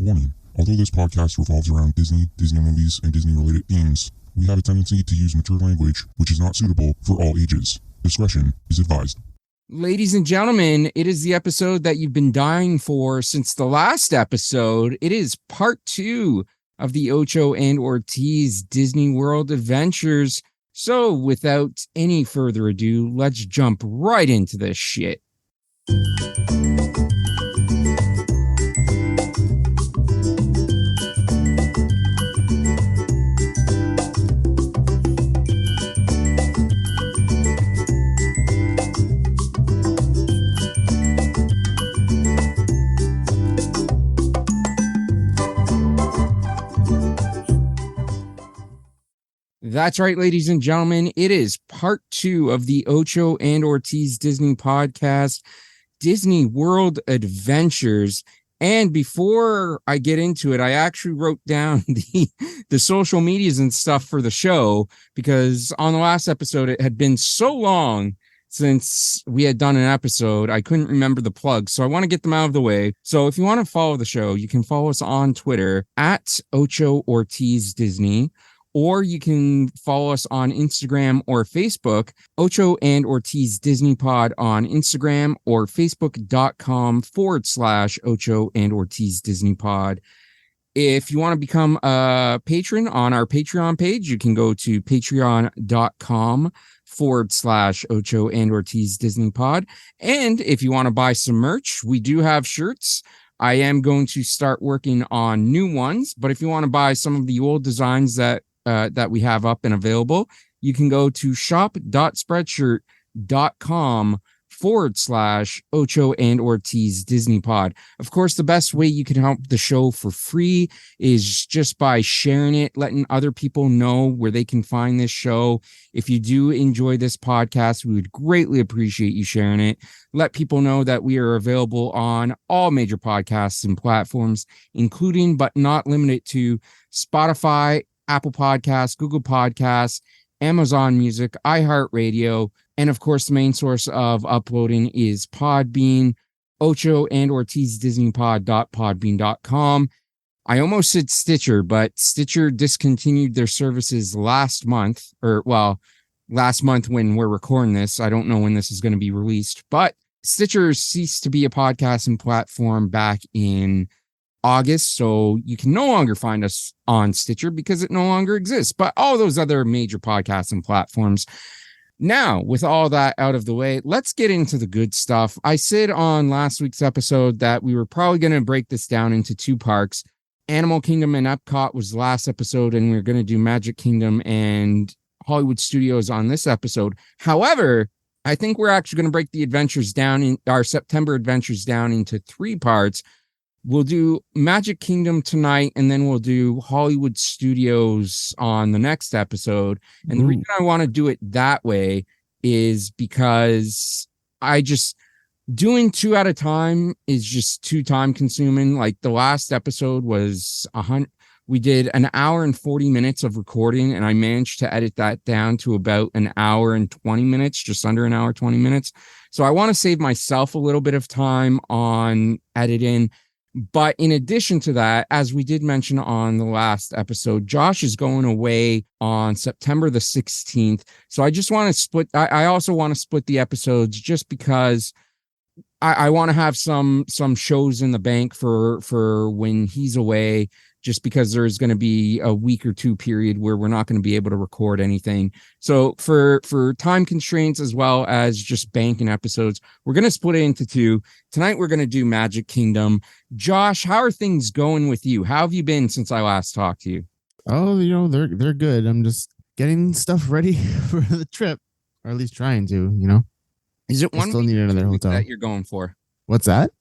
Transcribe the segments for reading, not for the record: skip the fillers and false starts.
Warning. Although this podcast revolves around Disney, Disney movies, and Disney-related themes, we have a tendency to use mature language which is not suitable for all ages. Discretion is advised. Ladies and gentlemen, it is the episode that you've been dying for since the last episode. It is part 2 of the Ocho and Ortiz Disney World Adventures. So without any further ado, let's jump right into this shit. That's right, ladies and gentlemen. It is part 2 of the Ocho and Ortiz Disney podcast, Disney World Adventures. And before I get into it, I actually wrote down the social medias and stuff for the show, because on the last episode, it had been so long since we had done an episode, I couldn't remember the plugs. So I want to get them out of the way. So if you want to follow the show, you can follow us on Twitter at Ocho Ortiz Disney. Or you can follow us on Instagram or Facebook, Ocho and Ortiz Disney Pod on Instagram, or facebook.com/Ocho and Ortiz Disney Pod. If you want to become a patron on our Patreon page, you can go to patreon.com/Ocho and Ortiz Disney Pod. And if you want to buy some merch, we do have shirts. I am going to start working on new ones, but if you want to buy some of the old designs that we have up and available, you can go to shop.spreadshirt.com/Ocho and Ortiz Disney Pod. Of course, the best way you can help the show for free is just by sharing it, letting other people know where they can find this show. If you do enjoy this podcast, we would greatly appreciate you sharing it. Let people know that we are available on all major podcasts and platforms, including but not limited to Spotify, Apple Podcasts, Google Podcasts, Amazon Music, iHeartRadio, and of course, the main source of uploading is Podbean, Ocho and Ortiz Disney Pod.podbean.com. I almost said Stitcher, but Stitcher discontinued their services last month when we're recording this. I don't know when this is going to be released, but Stitcher ceased to be a podcasting platform back in August, so you can no longer find us on Stitcher because it no longer exists, but all those other major podcasting platforms. Now, with all that out of the way, let's get into the good stuff. I said on last week's episode that we were probably going to break this down into 2 parks. Animal Kingdom and Epcot was the last episode, and we're going to do Magic Kingdom and Hollywood Studios on this episode. However, I think we're actually going to break the adventures down in our September adventures down into 3 parts. We'll do Magic Kingdom tonight, and then we'll do Hollywood Studios on the next episode. And the reason I want to do it that way is because doing 2 at a time is just too time consuming. Like the last episode was we did an hour and 40 minutes of recording, and I managed to edit that down to about an hour and 20 minutes, just under an hour, 20 minutes. So I want to save myself a little bit of time on editing. But in addition to that, as we did mention on the last episode, Josh is going away on September the 16th. So I just want to split. I also want to split the episodes just because I want to have some shows in the bank for when he's away, just because there's going to be a week or 2 period where we're not going to be able to record anything. So for time constraints, as well as just banking episodes, we're going to split it into 2. Tonight, we're going to do Magic Kingdom. Josh, how are things going with you? How have you been since I last talked to you? Oh, they're good. I'm just getting stuff ready for the trip, or at least trying to, Is it 1 still week need another hotel that you're going for? What's that?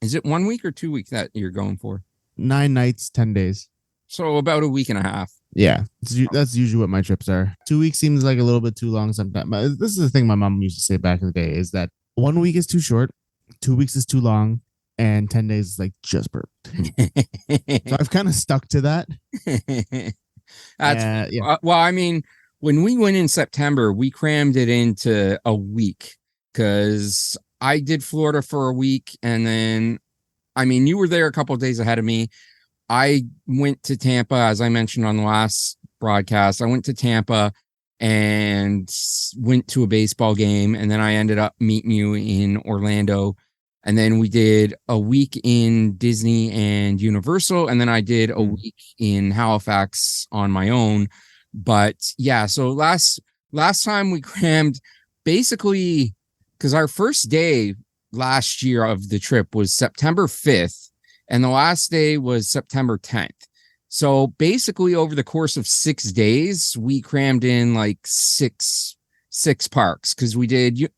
Is it 1 week or 2 weeks that you're going for? 9 nights, 10 days. So about a week and a half. Yeah, that's usually what my trips are. 2 weeks seems like a little bit too long sometimes. This is the thing my mom used to say back in the day, is that 1 week is too short, 2 weeks is too long, and 10 days is like just perfect. So I've kind of stuck to that. Yeah. Well, I mean, when we went in September, we crammed it into a week because I did Florida for a week, and then, I mean, you were there a couple of days ahead of me. I went to Tampa, as I mentioned on the last broadcast. I went to Tampa and went to a baseball game, and then I ended up meeting you in Orlando. And then we did a week in Disney and Universal, and then I did a week in Halifax on my own. But yeah, so last time we crammed basically, because our first day last year of the trip was September 5th, and the last day was September 10th. So basically over the course of 6 days, we crammed in like six parks, because we did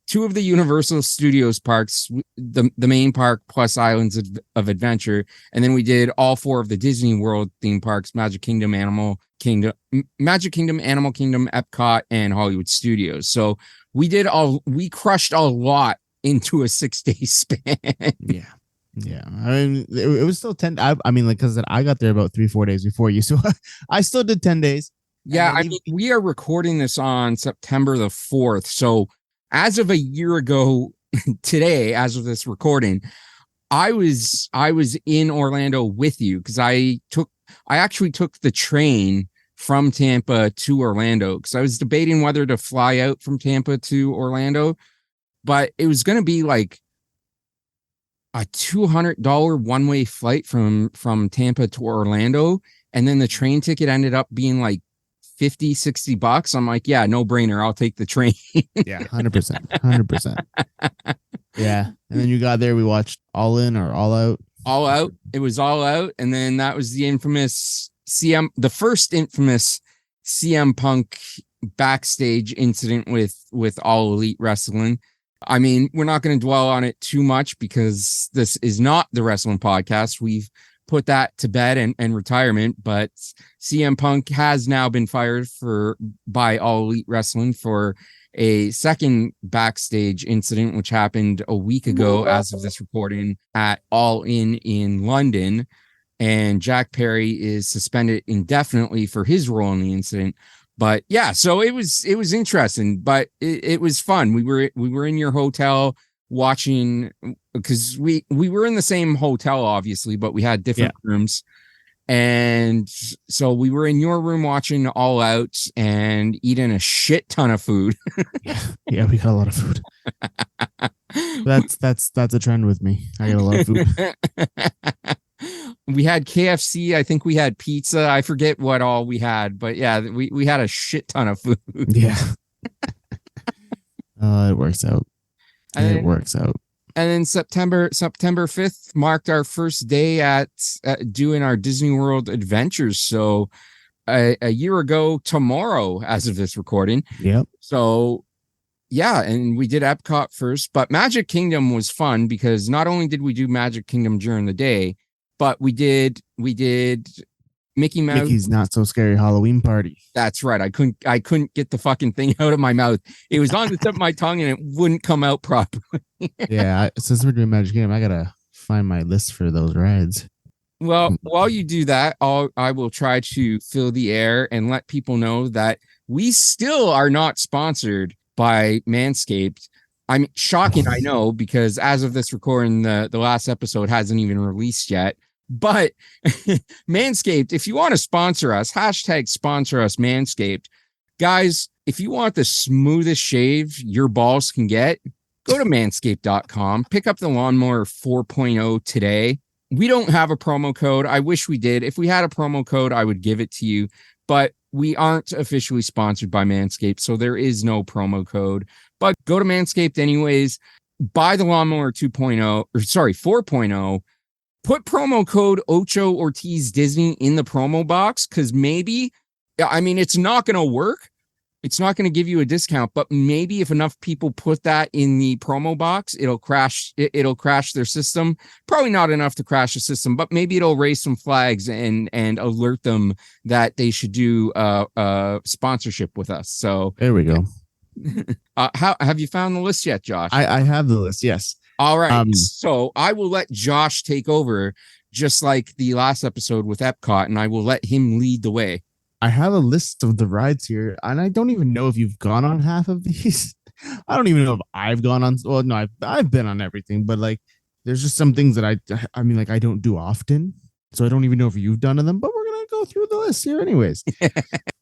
2 of the Universal Studios parks, the main park plus Islands of Adventure, and then we did all 4 of the Disney World theme parks: Magic Kingdom, Animal Kingdom, Epcot, and Hollywood Studios. So we crushed a lot into a 6-day span. Yeah. I mean, it was still 10. I mean, like, because I got there about 3-4 days before you, so I still did 10 days. Yeah, I mean, we are recording this on September the 4th. So as of a year ago today, as of this recording, I was in Orlando with you, because I actually took the train from Tampa to Orlando, because I was debating whether to fly out from Tampa to Orlando, but it was going to be like a $200 one-way flight from Tampa to Orlando, and then the train ticket ended up being like $50-$60. I'm like, yeah, no brainer, I'll take the train. Yeah, 100%. Yeah. And then you got there, we watched All In or All Out. All Out. It was All Out, and then that was the first infamous CM Punk backstage incident with All Elite Wrestling. I mean, we're not going to dwell on it too much, because this is not the wrestling podcast. We've put that to bed and retirement, but CM Punk has now been fired by All Elite Wrestling for a second backstage incident, which happened a week ago as of this recording at All In London. And Jack Perry is suspended indefinitely for his role in the incident. But yeah, so it was interesting, but it was fun. We were in your hotel watching, because we were in the same hotel, obviously, but we had different rooms. And so we were in your room watching All Out and eating a shit ton of food. Yeah, we got a lot of food. That's a trend with me. I got a lot of food. We had KFC. I think we had pizza. I forget what all we had, but yeah, we had a shit ton of food. Yeah. It works out. It works out. And then September 5th marked our first day at doing our Disney World adventures. So a year ago tomorrow, as of this recording. Yep. So yeah, and we did Epcot first, but Magic Kingdom was fun, because not only did we do Magic Kingdom during the day, but we did Mickey's Not So Scary Halloween Party. That's right. I couldn't get the fucking thing out of my mouth. It was on the tip of my tongue and it wouldn't come out properly. Yeah, since we're doing Magic Kingdom, I gotta find my list for those rides. Well, while you do that, I will try to fill the air and let people know that we still are not sponsored by Manscaped. I'm shocking, I know, because as of this recording, the last episode hasn't even released yet. But Manscaped, if you want to sponsor us, #sponsor us Manscaped. Guys, if you want the smoothest shave your balls can get, go to manscaped.com, pick up the Lawnmower 4.0 today. We don't have a promo code. I wish we did. If we had a promo code, I would give it to you, but we aren't officially sponsored by Manscaped, so there is no promo code. But go to Manscaped anyways, buy the Lawnmower 4.0, put promo code Ocho Ortiz Disney in the promo box, because maybe, I mean, it's not going to work. It's not going to give you a discount, but maybe if enough people put that in the promo box, it'll crash their system. Probably not enough to crash the system, but maybe it'll raise some flags and alert them that they should do a sponsorship with us. So there we go. How have you found the list yet, Josh? I have the list. Yes. All right. So I will let Josh take over, just like the last episode with Epcot, and I will let him lead the way. I have a list of the rides here, and I don't even know if you've gone on half of these. I don't even know if I've gone on. Well, no, I've been on everything, but like, there's just some things that I mean, like, I don't do often. So I don't even know if you've done them, but we're gonna go through the list here anyways.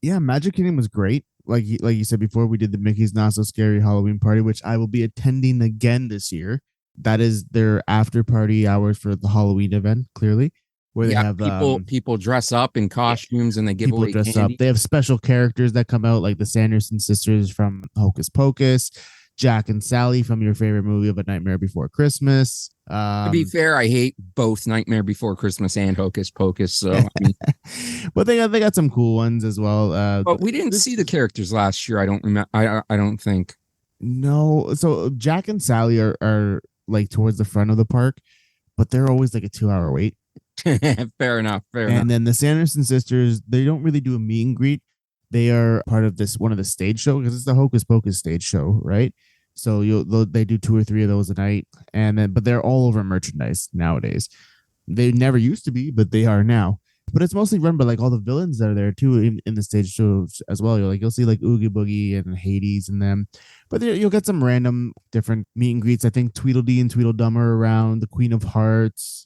Yeah, Magic Kingdom was great. Like you said before, we did the Mickey's Not So Scary Halloween party, which I will be attending again this year. That is their after party hours for the Halloween event, clearly, where they have people dress up in costumes and they give people away dress candy. up. They have special characters that come out, like the Sanderson sisters from Hocus Pocus, Jack and Sally from your favorite movie of A Nightmare Before Christmas. To be fair, I hate both Nightmare Before Christmas and Hocus Pocus. So, I mean, but they got some cool ones as well. but we didn't see the characters last year. I don't remember. I don't think. No, so Jack and Sally are like towards the front of the park, but they're always like a 2-hour wait. Fair enough. And then the Sanderson sisters, they don't really do a meet and greet. They are part of one of the stage show because it's the Hocus Pocus stage show, right? So they do 2 or 3 of those a night, but they're all over merchandise nowadays. They never used to be, but they are now. But it's mostly run by like all the villains that are there too in the stage shows as well. You'll see like Oogie Boogie and Hades and them, but you'll get some random different meet and greets. I think Tweedledee and Tweedledum are around. The Queen of Hearts.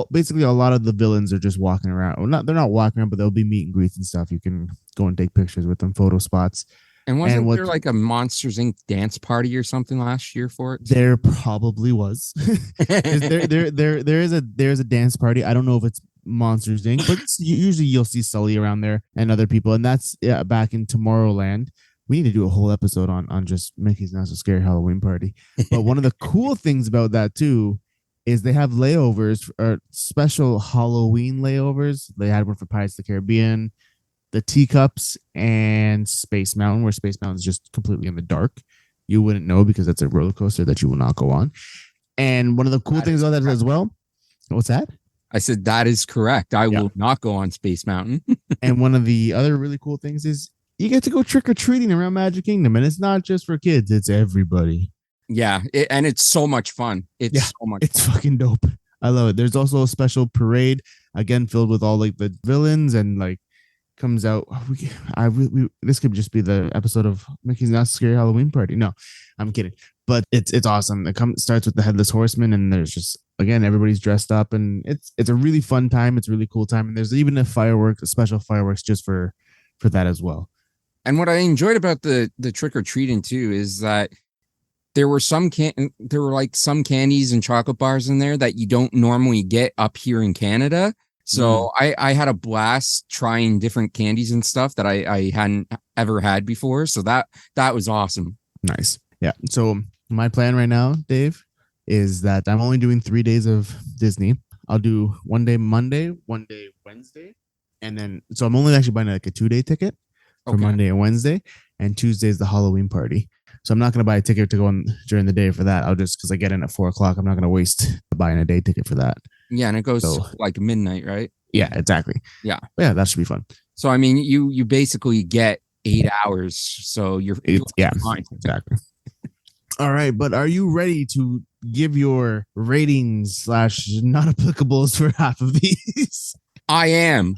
Basically a lot of the villains are just walking around. Well, they're not walking around, but there'll be meet and greets and stuff. You can go and take pictures with them, photo spots. And wasn't there like a Monsters Inc. dance party or something last year for it? There probably was. There's a dance party. I don't know if it's Monsters Inc., but usually you'll see Sully around there and other people. And that's back in Tomorrowland. We need to do a whole episode on just Mickey's Not So Scary Halloween party. But one of the cool things about that too is they have layovers, or special Halloween layovers. They had one for Pirates of the Caribbean, the Teacups, and Space Mountain, where Space Mountain is just completely in the dark. You wouldn't know because that's a roller coaster that you will not go on. And one of the cool things about that as well. What's that? I said that is correct. I will not go on Space Mountain. And one of the other really cool things is you get to go trick or treating around Magic Kingdom, and it's not just for kids; it's everybody. Yeah, and it's so much fun. It's fucking dope. I love it. There's also a special parade, again filled with all like the villains, and like comes out. This could just be the episode of Mickey's Not So Scary Halloween party. No, I'm kidding. But it's awesome. It starts with the Headless Horseman, and there's just again everybody's dressed up, and it's a really fun time. It's a really cool time, and there's even a special fireworks just for that as well. And what I enjoyed about the trick or treating too is that there were some candies and chocolate bars in there that you don't normally get up here in Canada. So I had a blast trying different candies and stuff that I hadn't ever had before. So that was awesome. Nice. Yeah. So my plan right now, Dave, is that I'm only doing 3 days of Disney. I'll do one day Monday, one day Wednesday. And then, so I'm only actually buying like a 2-day ticket for Monday and Wednesday, and Tuesday is the Halloween party. So I'm not going to buy a ticket to go on during the day for that. I'll just, because I get in at 4:00, I'm not going to waste buying a day ticket for that. Yeah, and it goes like midnight, right? Yeah, exactly. Yeah. But yeah, that should be fun. So I mean, you basically get 8 hours. So you're fine. Exactly. All right, but are you ready to give your ratings / not applicables for half of these? I am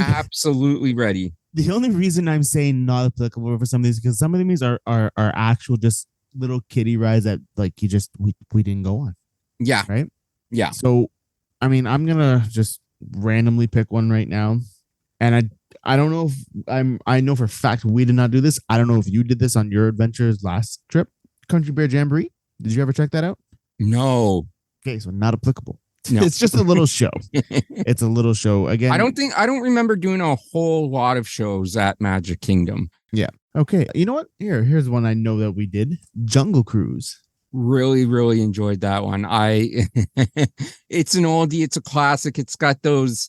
absolutely ready. The only reason I'm saying not applicable for some of these is because some of these are actual just little kiddie rides that like we didn't go on. Yeah. Right? Yeah. So I mean, I'm gonna just randomly pick one right now. And I don't know if I know for a fact we did not do this. I don't know if you did this on your adventures last trip. Country Bear Jamboree. Did you ever check that out? No. Okay, so not applicable. No. It's just a little show. It's a little show. Again, I don't remember doing a whole lot of shows at Magic Kingdom. Yeah. Okay. You know what? Here's one I know that we did. Jungle Cruise. Really, really enjoyed that one. It's an oldie, it's a classic. It's got those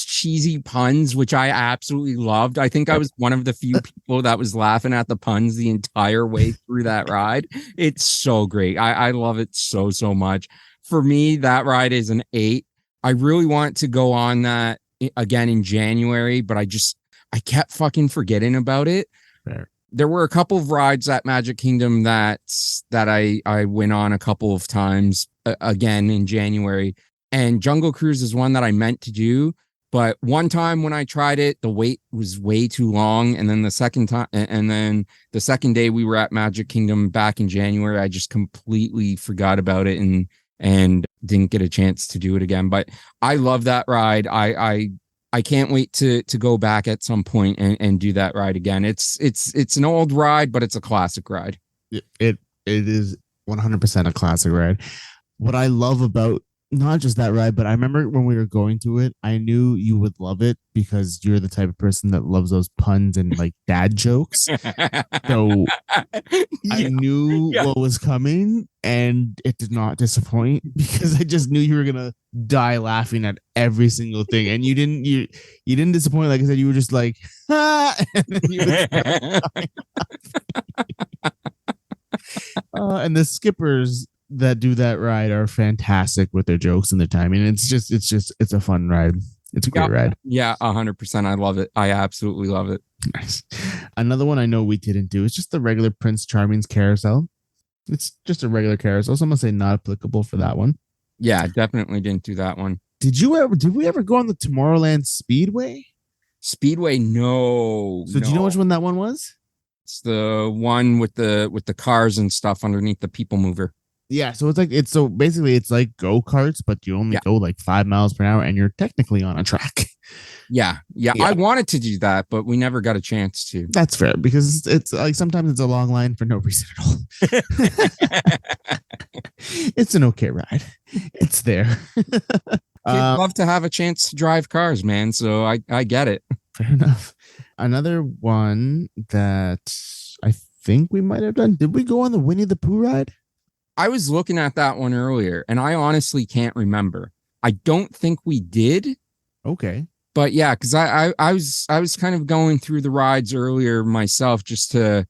cheesy puns, which I absolutely loved. I think I was one of the few people that was laughing at the puns the entire way through that ride. It's so great. I love it so much. For me, that ride is an 8. I really want to go on that again in January, but I kept fucking forgetting about it. Fair. There were a couple of rides at Magic Kingdom that I went on a couple of times again in January, and Jungle Cruise is one that I meant to do. But one time when I tried it, the wait was way too long. And then the second day we were at Magic Kingdom back in January, I just completely forgot about it. And and didn't get a chance to do it again. But I love that ride. I can't wait to go back at some point and do that ride again. It's an old ride, but it's a classic ride. It is 100% a classic ride. What I love about not just that ride, but I remember when we were going to it, I knew you would love it because you're the type of person that loves those puns and like dad jokes. So I knew what was coming, and it did not disappoint because I just knew you were gonna die laughing at every single thing, and you didn't disappoint. Like I said, you were just like, ah! And then you and the skippers that do that ride are fantastic with their jokes and their timing. It's a fun ride. It's a great ride. Yeah, 100%. I love it. I absolutely love it. Nice. Another one I know we didn't do is just the regular Prince Charming's carousel. It's just a regular carousel, so I'm gonna say not applicable for that one. Yeah, definitely didn't do that one. Did we ever go on the Tomorrowland Speedway? Speedway, no. So do you know which one that one was? It's the one with the cars and stuff underneath the people mover. Yeah, so basically it's like go-karts, but you only go like 5 miles per hour and you're technically on a track. Yeah. I wanted to do that, but we never got a chance to. That's fair because it's like sometimes it's a long line for no reason at all. It's an okay ride. It's there. I'd love to have a chance to drive cars, man. So I get it. Fair enough. Another one that I think we might have done. Did we go on the Winnie the Pooh ride? I was looking at that one earlier, and I honestly can't remember. I don't think we did. Okay. But yeah, because I was kind of going through the rides earlier myself just to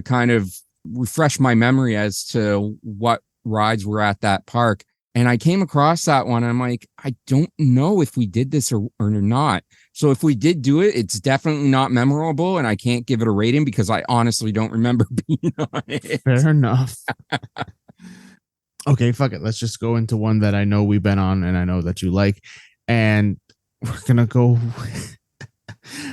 kind of refresh my memory as to what rides were at that park. And I came across that one. And I'm like, I don't know if we did this or not. So if we did do it, it's definitely not memorable, and I can't give it a rating because I honestly don't remember being on it. Fair enough. Okay, fuck it. Let's just go into one that I know we've been on and I know that you like. And we're going to go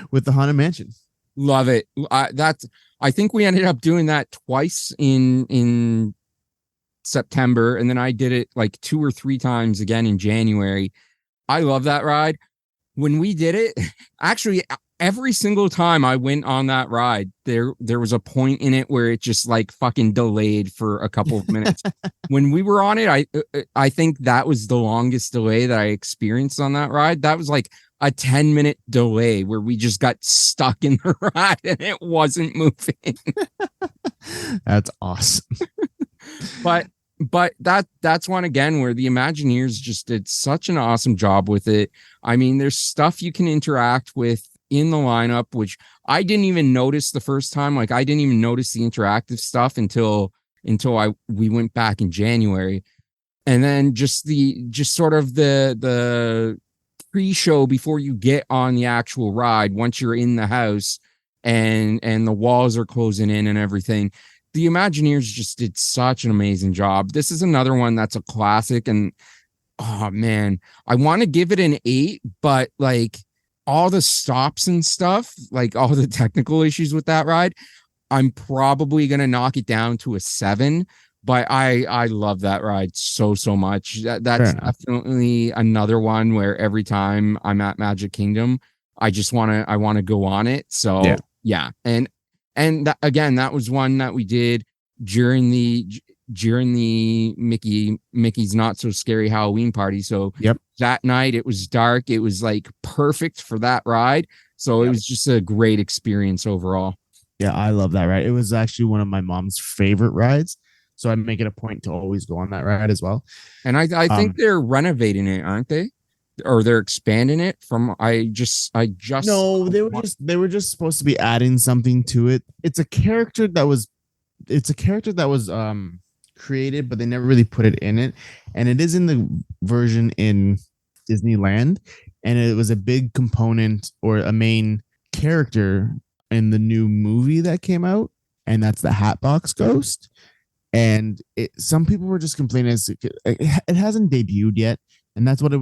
with the Haunted Mansion. Love it. I think we ended up doing that twice in September, and then I did it like 2 or 3 times again in January. I love that ride. When we did it, actually, every single time I went on that ride, there was a point in it where it just like fucking delayed for a couple of minutes. When we were on it, I think that was the longest delay that I experienced on that ride. That was like a 10-minute delay where we just got stuck in the ride and it wasn't moving. That's awesome. But that's one again where the Imagineers just did such an awesome job with it. I mean, there's stuff you can interact with in the lineup, which I didn't even notice the first time. Like I didn't even notice the interactive stuff until we went back in January. And then just sort of the pre-show before you get on the actual ride, once you're in the house and the walls are closing in and everything. The Imagineers just did such an amazing job. This is another one that's a classic, and oh man, I want to give it an 8, but like all the stops and stuff, like all the technical issues with that ride, I'm probably gonna knock it down to a 7. But I love that ride so much. That's definitely another one where every time I'm at Magic Kingdom, I want to go on it. So yeah. And again, that was one that we did during the Mickey's Not So Scary Halloween party. So that night it was dark. It was like perfect for that ride. So it was just a great experience overall. Yeah, I love that ride. It was actually one of my mom's favorite rides. So I make it a point to always go on that ride as well. And I think they're renovating it, aren't they? Or they're expanding it from no, they were just supposed to be adding something to it. It's a character that was created, but they never really put it in it. And it is in the version in Disneyland, and it was a big component or a main character in the new movie that came out, and that's the Hatbox Ghost. And some people were just complaining it hasn't debuted yet. And that's what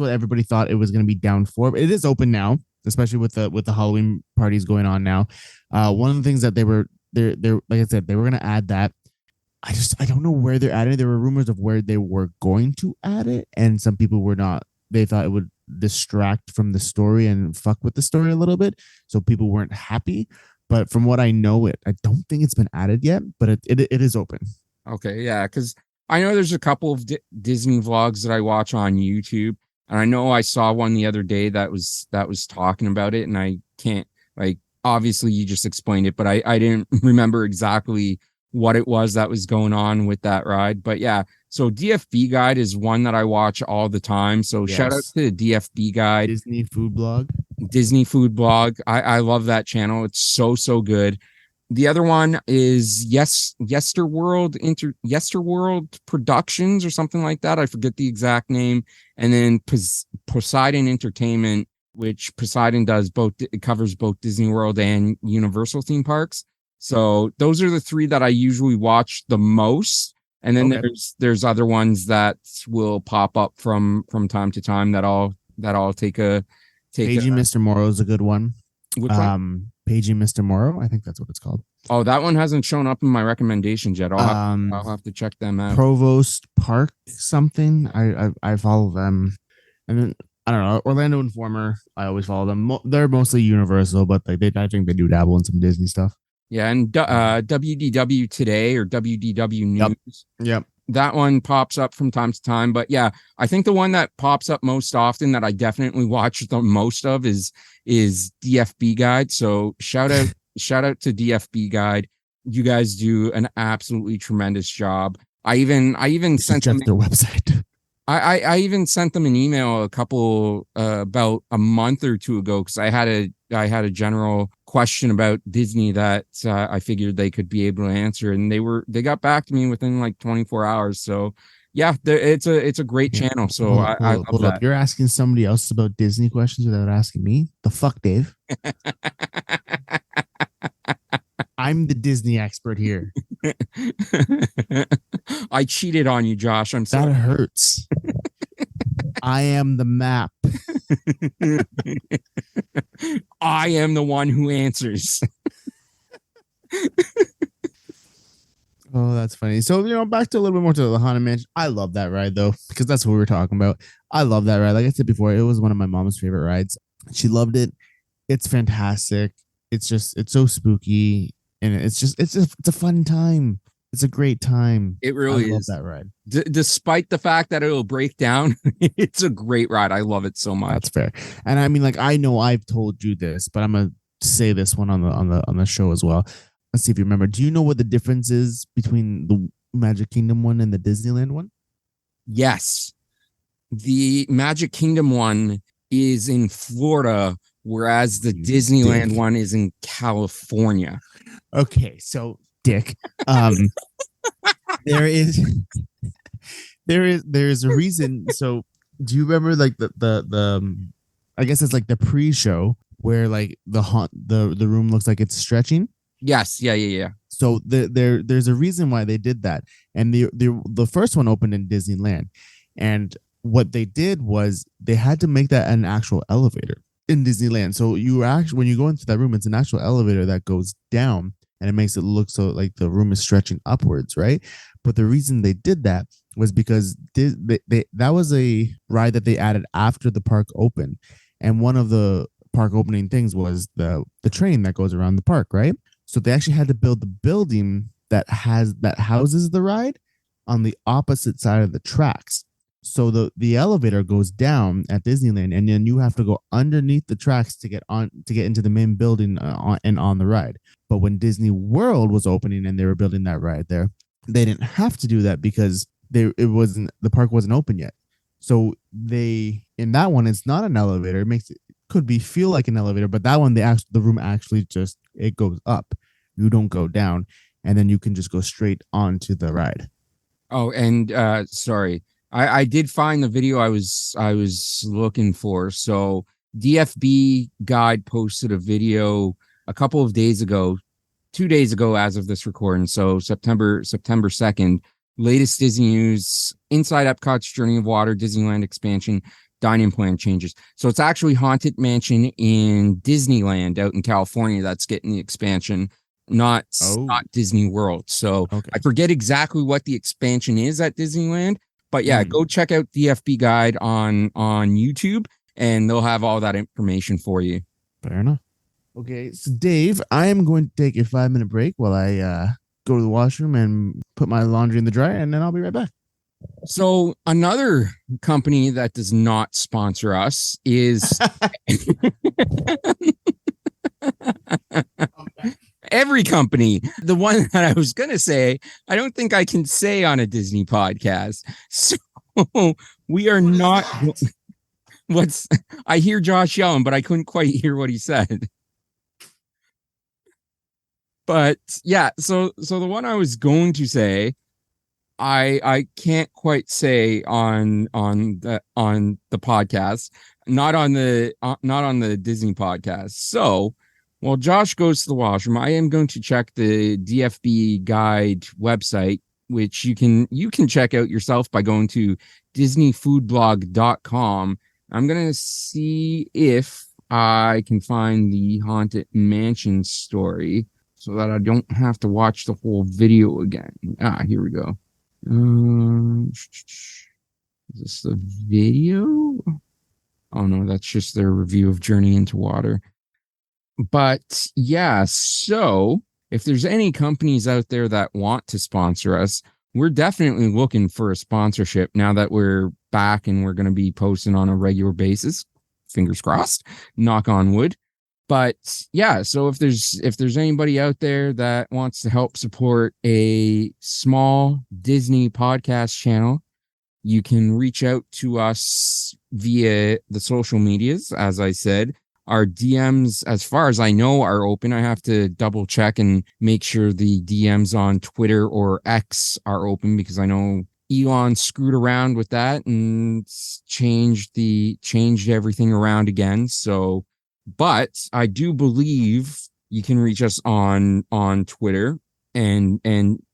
everybody thought it was going to be down for. But it is open now, especially with the Halloween parties going on now. One of the things that they like I said, they were going to add that. I don't know where they're at it. There were rumors of where they were going to add it, and some people were not. They thought it would distract from the story and fuck with the story a little bit, so people weren't happy. But from what I know, I don't think it's been added yet, but it is open. Okay, yeah, because I know there's a couple of Disney vlogs that I watch on YouTube, and I know I saw one the other day that was talking about it, and I can't like obviously you just explained it, but I didn't remember exactly what it was that was going on with that ride. But yeah, so DFB Guide is one that I watch all the time. So shout out Yes. to DFB Guide, Disney food blog. Disney Food Blog. I love that channel. It's so good. The other one is Yesterworld Productions or something like that. I forget the exact name. And then Poseidon Entertainment, which Poseidon does both. It covers both Disney World and Universal theme parks. So those are the three that I usually watch the most. And then there's other ones that will pop up from time to time that I'll take Paging Mr. Morrow is a good one. Which one? Paging Mr. Morrow, I think that's what it's called. Oh, that one hasn't shown up in my recommendations yet. I'll have to check them out. Provost Park something. I follow them, and then I don't know, Orlando Informer. I always follow them. They're mostly Universal, but I think they do dabble in some Disney stuff. Yeah, and WDW Today or WDW News. Yep. That one pops up from time to time. But yeah, I think the one that pops up most often that I definitely watch the most of is DFB Guide. So shout out to DFB Guide. You guys do an absolutely tremendous job. I even sent them their website. I even sent them an email a couple about a month or two ago because I had a general question about Disney that I figured they could be able to answer, and they got back to me within like 24 hours. So yeah, it's a great channel. So I love that. You're asking somebody else about Disney questions without asking me? The fuck, Dave? I'm the Disney expert here. I cheated on you, Josh. I'm sorry. That hurts. I am the map. I am the one who answers. Oh, that's funny. So, back to a little bit more to the Haunted Mansion. I love that ride, though, because that's what we were talking about. I love that ride. Like I said before, it was one of my mom's favorite rides. She loved it. It's fantastic. It's so spooky. And it's a fun time. It's a great time. It really is. I love that ride. Despite the fact that it'll break down, it's a great ride. I love it so much. That's fair. And I mean, like, I know I've told you this, but I'm gonna say this one on the show as well. Let's see if you remember. Do you know what the difference is between the Magic Kingdom one and the Disneyland one? Yes. The Magic Kingdom one is in Florida, whereas the Disneyland one is in California. Okay, so Dick, there is a reason. So do you remember like the I guess it's like the pre-show where like the room looks like it's stretching? Yes, yeah. So there's a reason why they did that, and the first one opened in Disneyland, and what they did was they had to make that an actual elevator in Disneyland. So when you go into that room, it's an actual elevator that goes down, and it makes it look so like the room is stretching upwards, right? But the reason they did that was because that was a ride that they added after the park opened, and one of the park opening things was the train that goes around the park, right? So they actually had to build the building that houses the ride on the opposite side of the tracks. So the elevator goes down at Disneyland, and then you have to go underneath the tracks to get into the main building and on the ride. But when Disney World was opening and they were building that ride there, they didn't have to do that because the park wasn't open yet. So in that one, it's not an elevator. It could feel like an elevator, but that one the room actually just it goes up. You don't go down, and then you can just go straight onto the ride. Oh, and sorry. I did find the video I was looking for. So DFB Guide posted a video a couple of days ago, 2 days ago as of this recording. So September 2nd, latest Disney news, inside Epcot's Journey of Water, Disneyland expansion, dining plan changes. So it's actually Haunted Mansion in Disneyland out in California that's getting the expansion. not Oh. not Disney World. So Okay. I forget exactly what the expansion is at Disneyland, but yeah, go check out DFB Guide on YouTube, and they'll have all that information for you. Fair enough. Okay, so Dave, I am going to take a 5-minute break while I go to the washroom and put my laundry in the dryer, and then I'll be right back. So another company that does not sponsor us is every company. The one that I was going to say, I don't think I can say on a Disney podcast. So we are not. I hear Josh yelling, but I couldn't quite hear what he said. But yeah, so the one I was going to say, I can't quite say on the podcast, not on the Disney podcast. So while Josh goes to the washroom, I am going to check the DFB Guide website, which you can check out yourself by going to disneyfoodblog.com. I'm gonna see if I can find the Haunted Mansion story so that I don't have to watch the whole video again. Here we go. Is this the video? Oh no, that's just their review of Journey into Water. But yeah, so if there's any companies out there that want to sponsor us, we're definitely looking for a sponsorship now that we're back and we're going to be posting on a regular basis. Fingers crossed, knock on wood. But yeah, so if there's anybody out there that wants to help support a small Disney podcast channel, you can reach out to us via the social medias. As I said, our DMs, as far as I know, are open. I have to double check and make sure the DMs on Twitter or X are open, because I know Elon screwed around with that and changed everything around again. So, but I do believe you can reach us on Twitter, and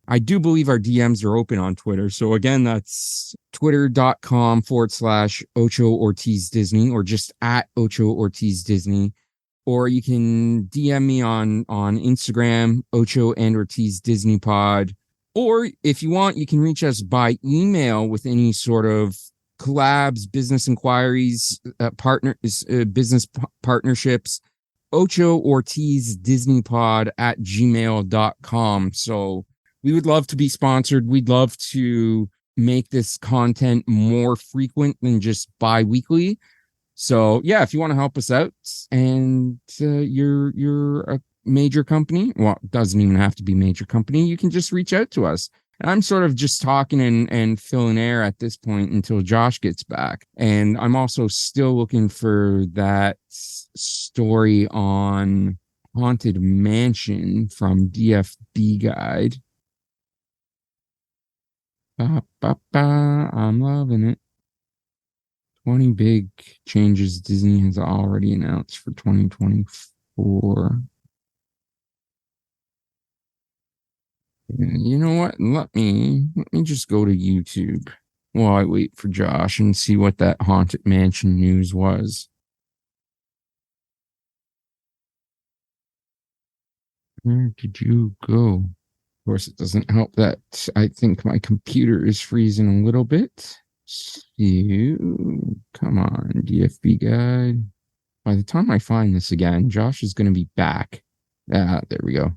I do believe our DMs are open on Twitter. So again, that's twitter.com/Ocho Ortiz Disney, or just at Ocho Ortiz Disney. Or you can DM me on Instagram, Ocho and Ortiz Disney Pod. Or if you want, you can reach us by email with any sort of collabs, business inquiries, business partnerships, Ocho Ortiz Disney Pod at gmail.com. So we would love to be sponsored. We'd love to make this content more frequent than just bi-weekly. So yeah, if you want to help us out and you're a major company, well, it doesn't even have to be major company, you can just reach out to us. And I'm sort of just talking and filling air at this point until Josh gets back. And I'm also still looking for that story on Haunted Mansion from DFB Guide. I'm loving it. 20 big changes Disney has already announced for 2024. You know what? Let me just go to YouTube while I wait for Josh and see what that Haunted Mansion news was. Where did you go? Of course, it doesn't help that I think my computer is freezing a little bit. So, come on, DFB Guide. By the time I find this again, Josh is going to be back. There we go.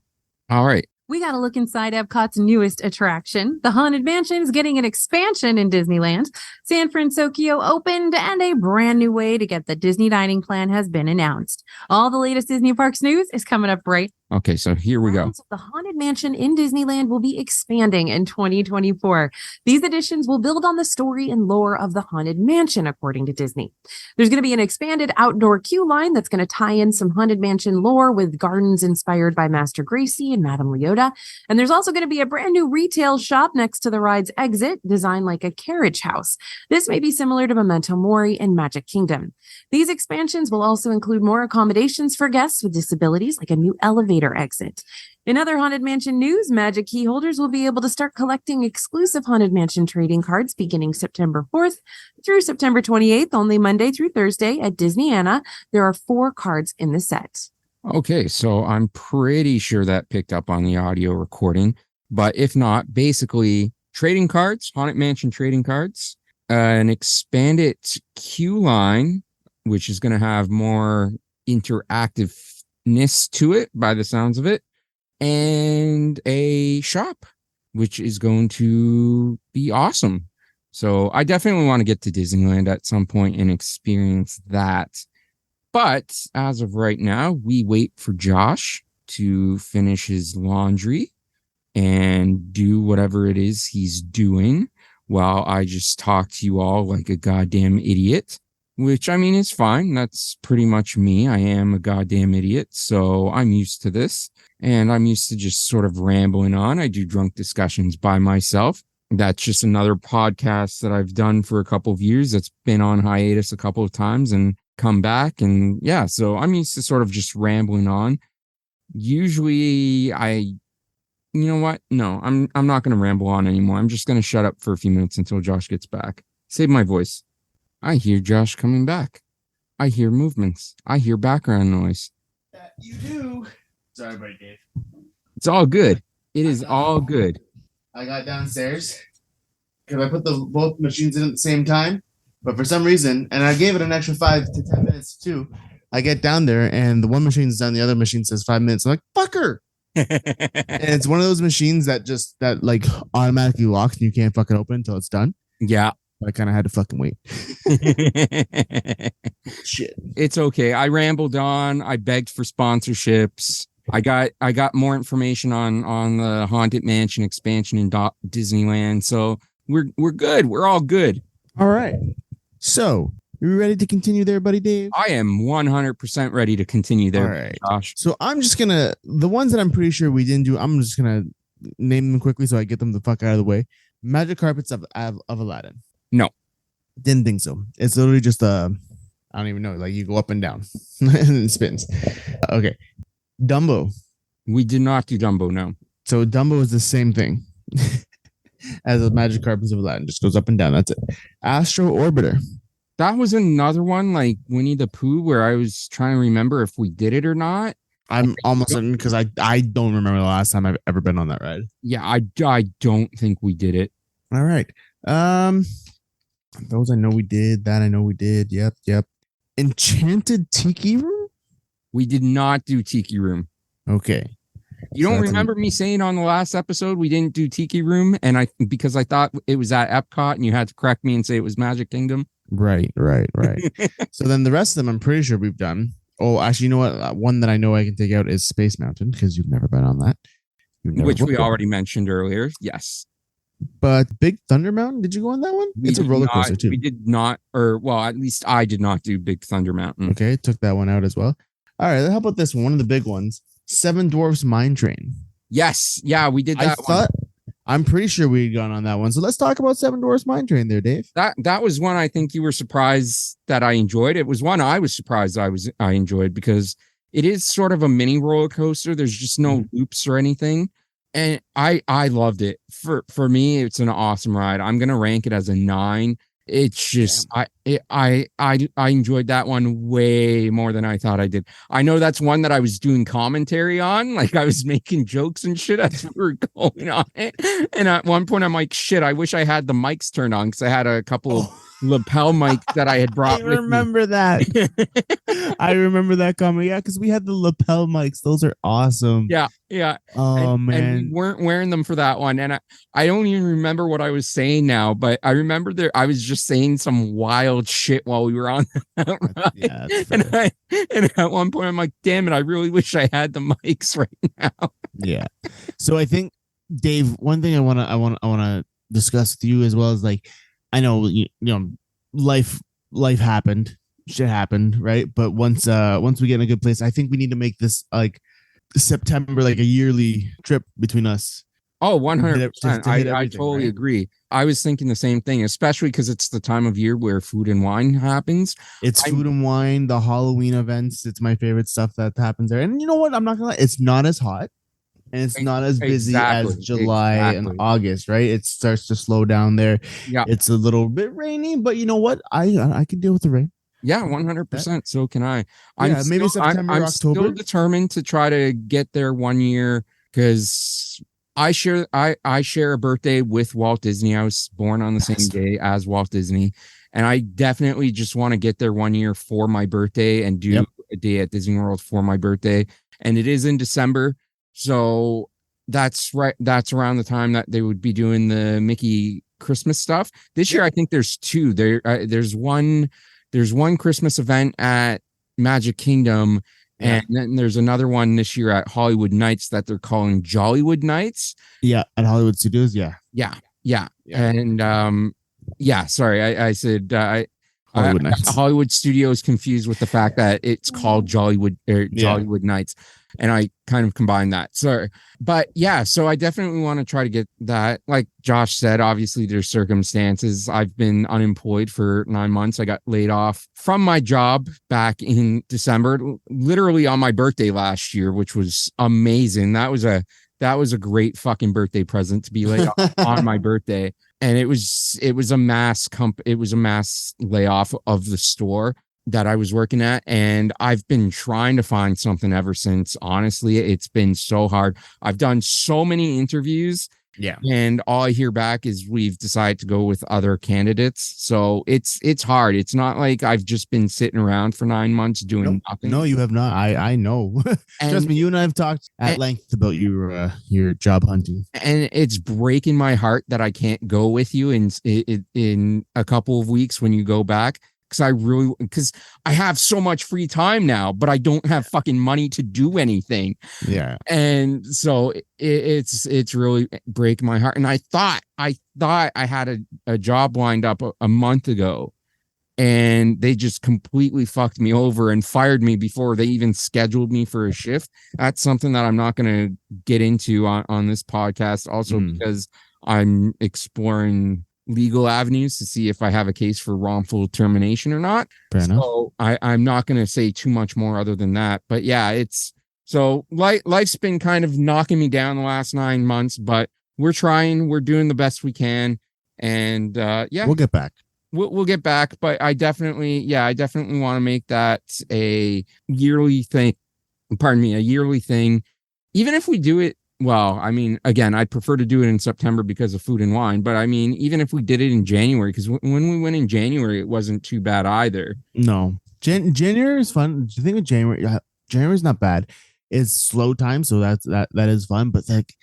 All right. We got to look inside Epcot's newest attraction. The Haunted Mansion is getting an expansion in Disneyland. San Francisco opened, and a brand new way to get the Disney dining plan has been announced. All the latest Disney Parks news is coming up right. Okay, so here we go. The Haunted Mansion in Disneyland will be expanding in 2024. These additions will build on the story and lore of the Haunted Mansion, according to Disney. There's going to be an expanded outdoor queue line that's going to tie in some Haunted Mansion lore with gardens inspired by Master Gracie and Madame Leota. And there's also going to be a brand new retail shop next to the ride's exit, designed like a carriage house. This may be similar to Memento Mori and Magic Kingdom. These expansions will also include more accommodations for guests with disabilities, like a new elevator exit. In other Haunted Mansion news, Magic Key holders will be able to start collecting exclusive Haunted Mansion trading cards beginning September 4th through September 28th, only Monday through Thursday at Disneyana. There are 4 cards in the set. Okay, so I'm pretty sure that picked up on the audio recording, but if not, basically trading cards, Haunted Mansion trading cards, an expanded queue line, which is going to have more interactiveness to it by the sounds of it, and a shop, which is going to be awesome. So I definitely want to get to Disneyland at some point and experience that. But as of right now, we wait for Josh to finish his laundry and do whatever it is he's doing while I just talk to you all like a goddamn idiot, which I mean is fine. That's pretty much me. I am a goddamn idiot. So I'm used to this and I'm used to just sort of rambling on. I do drunk discussions by myself. That's just another podcast that I've done for a couple of years. That's been on hiatus a couple of times and come back. And yeah, so I'm used to sort of just rambling on. Usually you know what? No, I'm not going to ramble on anymore. I'm just going to shut up for a few minutes until Josh gets back. Save my voice. I hear Josh coming back. I hear movements. I hear background noise. You do. Sorry, buddy, Dave. It's all good. It is all good. I got downstairs because I put both machines in at the same time, but for some reason, and I gave it an extra 5 to 10 minutes too. I get down there and the one machine's done, the other machine says 5 minutes. I'm like, fucker. And it's one of those machines that like automatically locks and you can't fucking open until it's done. Yeah. I kind of had to fucking wait. Shit. It's okay. I rambled on. I begged for sponsorships. I got more information on the Haunted Mansion expansion in Disneyland. So we're good. We're all good. All right. So you ready to continue there, buddy Dave? I am 100% ready to continue there, all right. Josh. So I'm just gonna the ones that I'm pretty sure we didn't do. I'm just gonna name them quickly so I get them the fuck out of the way. Magic carpets of Aladdin. No, didn't think so. It's literally just I don't even know. Like you go up and down and it spins. Okay. Dumbo. We did not do Dumbo, no. So Dumbo is the same thing as the Magic Carpets of Aladdin. Just goes up and down. That's it. Astro Orbiter. That was another one like Winnie the Pooh where I was trying to remember if we did it or not. I'm almost certain because I don't remember the last time I've ever been on that ride. Yeah, I don't think we did it. All right. Those I know we did. That I know we did. Yep. Enchanted Tiki Room? We did not do Tiki Room. Okay. You don't remember me saying on the last episode we didn't do Tiki Room, and because I thought it was at Epcot, and you had to correct me and say it was Magic Kingdom. Right. So then the rest of them, I'm pretty sure we've done. Oh, actually, you know what? One that I know I can take out is Space Mountain because you've never been on that, which we already mentioned earlier. Yes. But Big Thunder Mountain, did you go on that one? It's a roller coaster too. We did not, or well, at least I did not do Big Thunder Mountain. Okay, took that one out as well. All right, how about this one? One of the big ones, Seven Dwarfs Mine Train. Yes, yeah, we did that. I'm pretty sure we had gone on that one. So let's talk about Seven Dwarfs Mine Train there, Dave. That was one I think you were surprised that I enjoyed. It was one I was surprised I enjoyed because it is sort of a mini roller coaster. There's just no loops or anything. And I loved it. For me, it's an awesome ride. I'm gonna rank it as a 9. It's just I enjoyed that one way more than I thought I did. I know that's one that I was doing commentary on, like I was making jokes and shit as we were going on it. And at one point, I'm like, shit, I wish I had the mics turned on because I had a couple of lapel mics that I had brought. I remember that. I remember that comment. Yeah, because we had the lapel mics. Those are awesome. Yeah. Oh, man. And we weren't wearing them for that one. And I don't even remember what I was saying now, but I remember I was just saying some wild shit while we were on that ride. Yeah, and at one point I'm like, damn it, I really wish I had the mics right now. Yeah. So I think, Dave, one thing I wanna discuss with you as well is like, I know you know life happened, shit happened, right? But once we get in a good place, I think we need to make this like September like a yearly trip between us. Oh, 100%. I totally agree. I was thinking the same thing, especially because it's the time of year where food and wine happens. It's food and wine, the Halloween events. It's my favorite stuff that happens there. And you know what? I'm not gonna lie, it's not as hot. And it's not as busy as July and August, right? It starts to slow down there. Yeah, it's a little bit rainy, but you know what? I can deal with the rain. Yeah, 100%. So can I. Yeah, maybe September, I'm October. still determined to try to get there one year because I share a birthday with Walt Disney. I was born on the same day as Walt Disney, and I definitely just want to get there one year for my birthday and do a day at Disney World for my birthday. And it is in December, so that's right. That's around the time that they would be doing the Mickey Christmas stuff. This year, I think there's two. There's one Christmas event at Magic Kingdom, and then there's another one this year at Hollywood Nights that they're calling Jollywood Nights. Yeah, at Hollywood Studios. Yeah. And sorry, I said Hollywood Nights. Hollywood Studios confused with the fact that it's called Jollywood Nights, and I kind of combined that. Sorry, but yeah, so I definitely want to try to get that. Like Josh said, obviously there's circumstances. I've been unemployed for 9 months. I got laid off from my job back in December, literally on my birthday last year, which was amazing. That was a great fucking birthday present to be laid off on my birthday. And it was a mass layoff of the store that I was working at. And I've been trying to find something ever since. Honestly, it's been so hard. I've done so many interviews. Yeah. And all I hear back is we've decided to go with other candidates. So it's hard. It's not like I've just been sitting around for 9 months doing nothing. No, you have not. I know. Trust me, you and I have talked at length about your job hunting. And it's breaking my heart that I can't go with you in a couple of weeks when you go back. Because I have so much free time now, but I don't have fucking money to do anything. Yeah. And so it's really breaking my heart. And I thought I had a job lined up a month ago, and they just completely fucked me over and fired me before they even scheduled me for a shift. That's something that I'm not going to get into on this podcast. Also, because I'm exploring legal avenues to see if I have a case for wrongful termination or not. Fair enough. So I'm not going to say too much more other than that. But yeah, life's been kind of knocking me down the last 9 months, but we're doing the best we can. And we'll get back. We'll get back. But I definitely want to make that a yearly thing. Pardon me, a yearly thing. Even if we do it, well, I mean, again, I'd prefer to do it in September because of Food and Wine. But I mean, even if we did it in January, because when we went in January, it wasn't too bad either. No, January is fun. The thing with January is not bad. It's slow time, so that is fun. But like,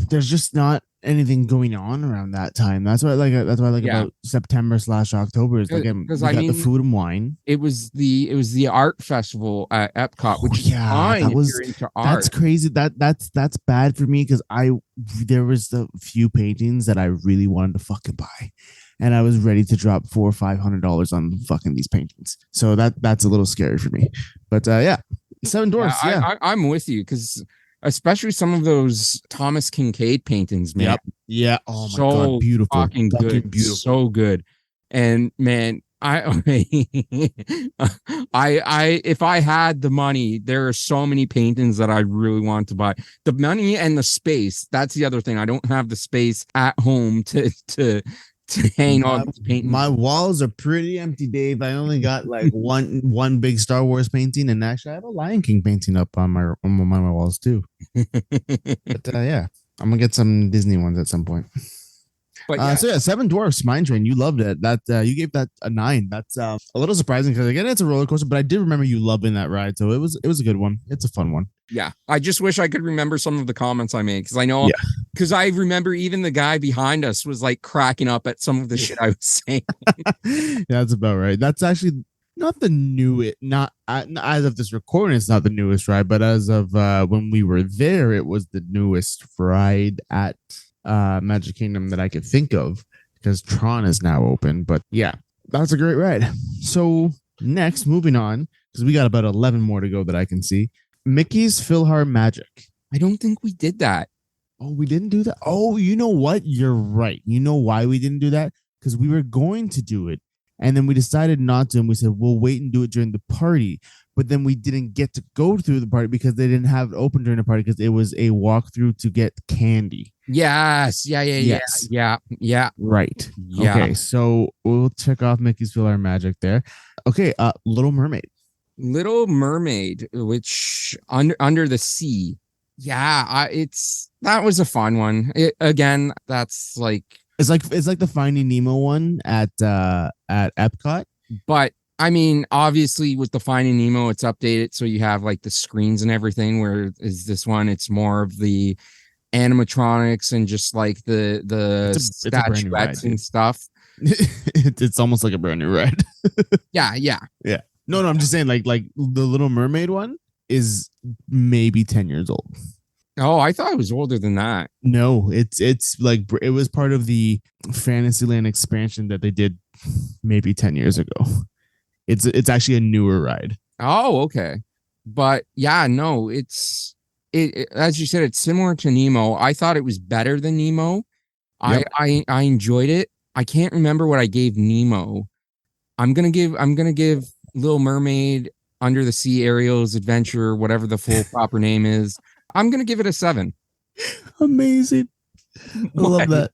there's just not anything going on around that time. That's what I like. About September/October is like we got the Food and Wine. It was the art festival at Epcot, which is fine if you're into art. That's crazy. That's bad for me because there was a few paintings that I really wanted to fucking buy, and I was ready to drop $400 or $500 on fucking these paintings. So that's a little scary for me. But Seven Dwarfs. I'm with you because. Especially some of those Thomas Kincaid paintings, man. Yep. Yeah. Oh my God. Beautiful. Fucking good. Beautiful. So good. And man, if I had the money, there are so many paintings that I really want to buy. The money and the space. That's the other thing. I don't have the space at home to hang on paintings. My walls are pretty empty, Dave. I only got like one big Star Wars painting, and actually I have a Lion King painting up on my walls too. But I'm gonna get some Disney ones at some point. But Seven Dwarfs Mine Train, you loved it. That you gave that a 9. That's a little surprising because again it's a roller coaster, but I did remember you loving that ride, so it was a good one. It's a fun one. Yeah, I just wish I could remember some of the comments I made because I know because I remember even the guy behind us was like cracking up at some of the shit I was saying. Yeah, that's about right. That's actually not the newest, not as of this recording, it's not the newest ride, but as of when we were there, it was the newest ride at Magic Kingdom that I could think of because Tron is now open. But yeah, that's a great ride. So next, moving on, because we got about 11 more to go that I can see. Mickey's PhilharMagic. I don't think we did that. Oh, we didn't do that? Oh, you know what? You're right. You know why we didn't do that? Because we were going to do it And then we decided not to, and we said we'll wait and do it during the party. But then we didn't get to go through the party because they didn't have it open during the party because it was a walkthrough to get candy. Yes. Yeah. Right. Yeah. Okay, so we'll check off Mickey's Fill Our Magic there. Okay, Little Mermaid. Little Mermaid, which under the sea. Yeah, that was a fun one. Again, that's like it's like the Finding Nemo one at Epcot. But I mean, obviously with the Finding Nemo, it's updated so you have like the screens and everything. Where is this one? It's more of the animatronics and just like the statuettes and stuff. It's almost like a brand new ride. Yeah. No, I'm just saying like the Little Mermaid one is maybe 10 years old. Oh, I thought it was older than that. No, it's like it was part of the Fantasyland expansion that they did maybe 10 years ago. It's actually a newer ride. Oh, okay. But yeah, no, it's as you said, it's similar to Nemo. I thought it was better than Nemo. Yep. I enjoyed it. I can't remember what I gave Nemo. I'm gonna give Little Mermaid, Under the Sea, Ariel's Adventure, whatever the full proper name is. I'm gonna give it a 7. Amazing. I love that.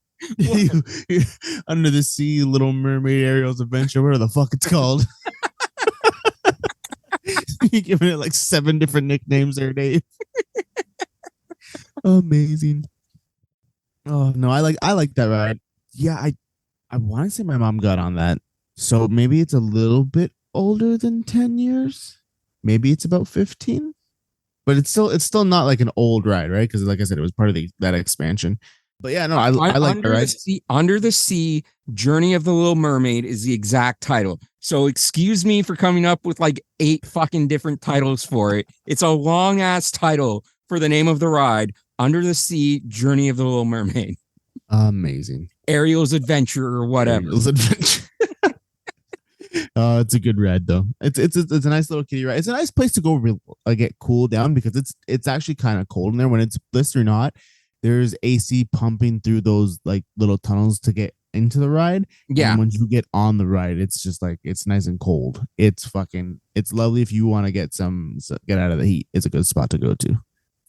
Under the Sea, Little Mermaid, Ariel's Adventure, whatever the fuck it's called. You're giving it like 7 different nicknames there, Dave. Amazing. Oh no, I like that ride. Yeah, I want to say my mom got on that. So maybe it's a little bit older than 10 years. Maybe it's about 15. But it's still not like an old ride, right? Because like I said, it was part of that expansion. But yeah, no, I like the ride. Under the Sea, Journey of the Little Mermaid is the exact title. So excuse me for coming up with like 8 fucking different titles for it. It's a long ass title for the name of the ride. Under the Sea, Journey of the Little Mermaid. Amazing. Ariel's Adventure or whatever. Ariel's Adventure. It's a good ride though. It's a nice little kiddie ride. It's a nice place to go get cooled down because it's actually kind of cold in there when it's blistering hot. There's AC pumping through those like little tunnels to get into the ride. Yeah. And once you get on the ride, it's just like it's nice and cold. It's lovely if you want to get out of the heat. It's a good spot to go to.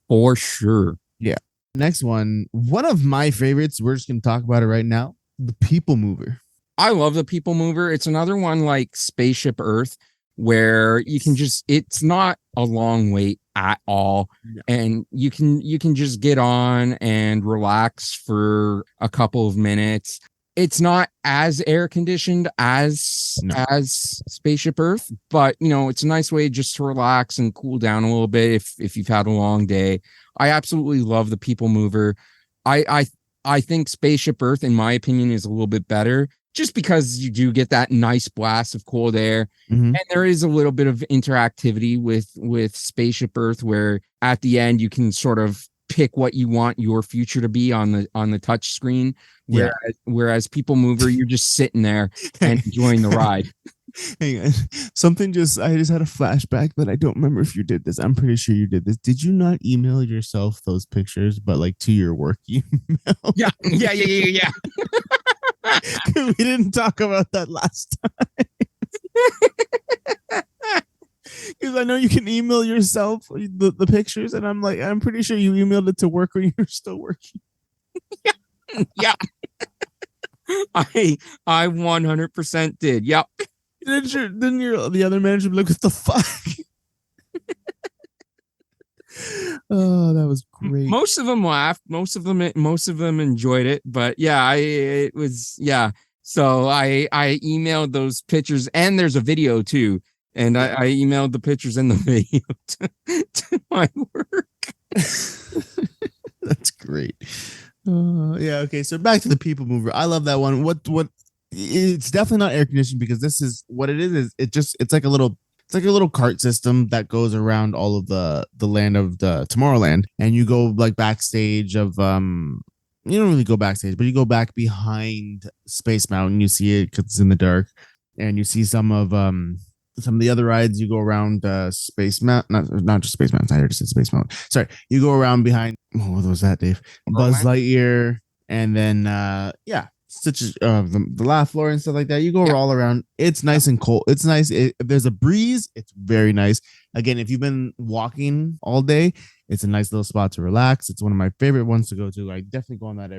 For sure. Yeah. Next one of my favorites. We're just gonna talk about it right now. The People Mover. I love the People Mover. It's another one like Spaceship Earth where you can it's not a long wait at all. No. And you can just get on and relax for a couple of minutes. It's not as air conditioned as Spaceship Earth, but it's a nice way just to relax and cool down a little bit if you've had a long day. I absolutely love the People Mover. I think Spaceship Earth, in my opinion, is a little bit better just because you do get that nice blast of cold air. Mm-hmm. And there is a little bit of interactivity with Spaceship Earth where at the end you can sort of pick what you want your future to be on the touch screen. Whereas People Mover, you're just sitting there and enjoying the ride. Hang on. I just had a flashback that I don't remember if you did this. I'm pretty sure you did this. Did you not email yourself those pictures, but like to your work email? Yeah. We didn't talk about that last time. Because I know you can email yourself the pictures, and I'm pretty sure you emailed it to work when you're still working. Yeah. I 100% did. Yep. Then the other manager be like, what the fuck? Oh, that was great. Most of them laughed. Most of them enjoyed it. But yeah, it was. So I emailed those pictures, and there's a video too. And I emailed the pictures and the video to my work. That's great. Yeah. Okay. So back to the People Mover. I love that one. What? It's definitely not air conditioned because this is what it is. It's like a little cart system that goes around all of the land of the Tomorrowland, and you go like backstage of you don't really go backstage, but you go back behind Space Mountain. You see it because it's in the dark, and you see some of the other rides. You go around Space Mountain, not just Space Mountain. I just said Space Mountain. Sorry, you go around behind. What was that, Dave? Buzz Lightyear, and then such as the laugh floor and stuff like that. You go Yeah. all around. It's nice and cold. It's nice. If there's a breeze, it's very nice. Again, if you've been walking all day, it's a nice little spot to relax. It's one of my favorite ones to go to. I definitely go on that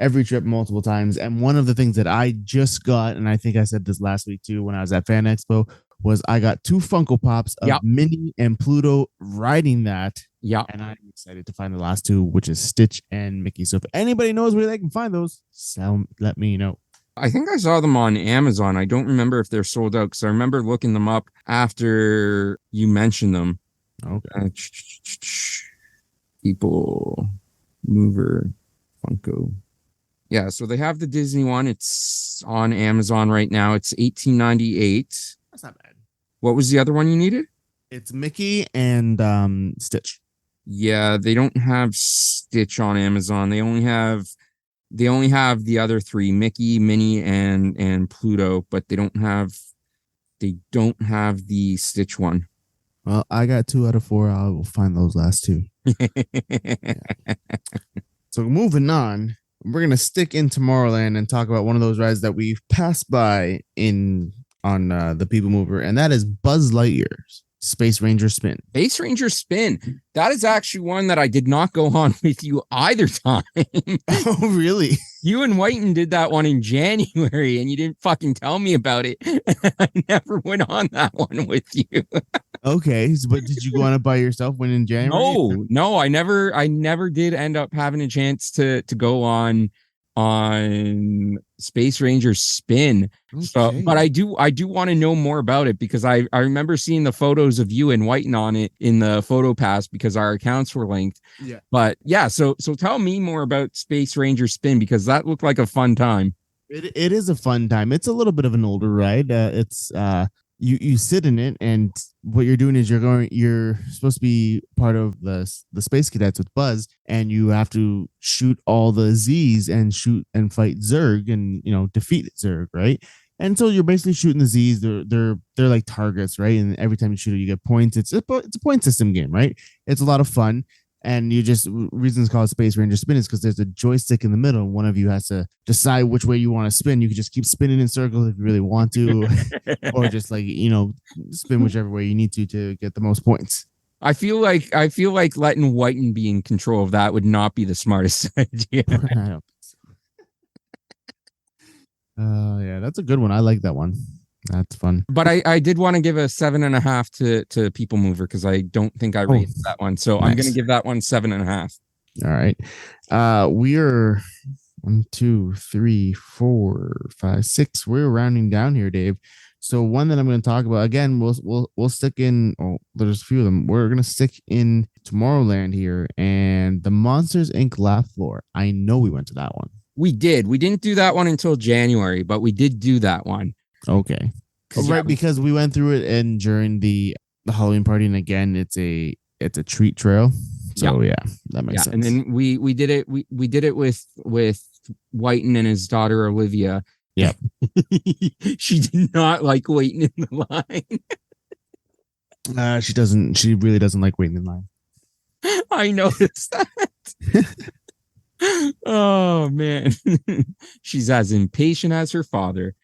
every trip multiple times. And one of the things that I just got, and I think I said this last week too when I was at Fan Expo, was I got 2 Funko Pops of Yep. Minnie and Pluto riding that. Yeah. And I'm excited to find the last 2, which is Stitch and Mickey. So if anybody knows where they can find those, let me know. I think I saw them on Amazon. I don't remember if they're sold out because I remember looking them up after you mentioned them. Okay. People Mover Funko. Yeah, so they have the Disney one. It's on Amazon right now. It's $18.98. That's not bad. What was the other one you needed? It's Mickey and Stitch. Yeah, they don't have Stitch on Amazon. They only have the other 3, Mickey, Minnie, and Pluto, but they don't have the Stitch one. Well, I got 2 out of 4. I will find those last 2. Yeah. So moving on, we're gonna stick in Tomorrowland and talk about one of those rides that we've passed by on the People Mover, and that is Buzz Lightyear's Space Ranger Spin. Space Ranger Spin. That is actually one that I did not go on with you either time. Oh, really? You and Whiten did that one in January and you didn't fucking tell me about it. I never went on that one with you. Okay, but did you go on it by yourself when in January? No, I never did end up having a chance to go on Space Ranger Spin. Okay. So, but I do want to know more about it because I remember seeing the photos of you and Whiten on it in the photo pass because our accounts were linked. Yeah. But yeah, so tell me more about Space Ranger Spin because that looked like a fun time. It is a fun time. It's a little bit of an older ride. It's you sit in it, and what you're doing is you're supposed to be part of the Space Cadets with Buzz, and you have to shoot all the Z's and shoot and fight Zurg and defeat Zurg, right? And so you're basically shooting the Z's. They're like targets, right? And every time you shoot it, you get points. It's a point system game, right? It's a lot of fun. And reasons called Space Ranger Spin is because there's a joystick in the middle. One of you has to decide which way you want to spin. You can just keep spinning in circles if you really want to, or just spin whichever way you need to get the most points. I feel like letting Whiten be in control of that would not be the smartest idea. I don't think so. Yeah, that's a good one. I like that one. That's fun. But I did want to give a 7.5 to People Mover because I don't think I rated that one. So nice. I'm going to give that one 7.5. All right. We are 1, 2, 3, 4, 5, 6. We're rounding down here, Dave. So one that I'm going to talk about again, we'll stick in. Oh, there's a few of them. We're going to stick in Tomorrowland here and the Monsters Inc. Laugh Floor. I know we went to that one. We did. We didn't do that one until January, but we did do that one. Okay. Right, because we went through it and during the Halloween party, and again, it's a treat trail. So yeah, that makes sense. And then we did it. We did it with Whiten and his daughter Olivia. Yep. She did not like waiting in the line. She doesn't. She really doesn't like waiting in line. I noticed that. Oh man, she's as impatient as her father.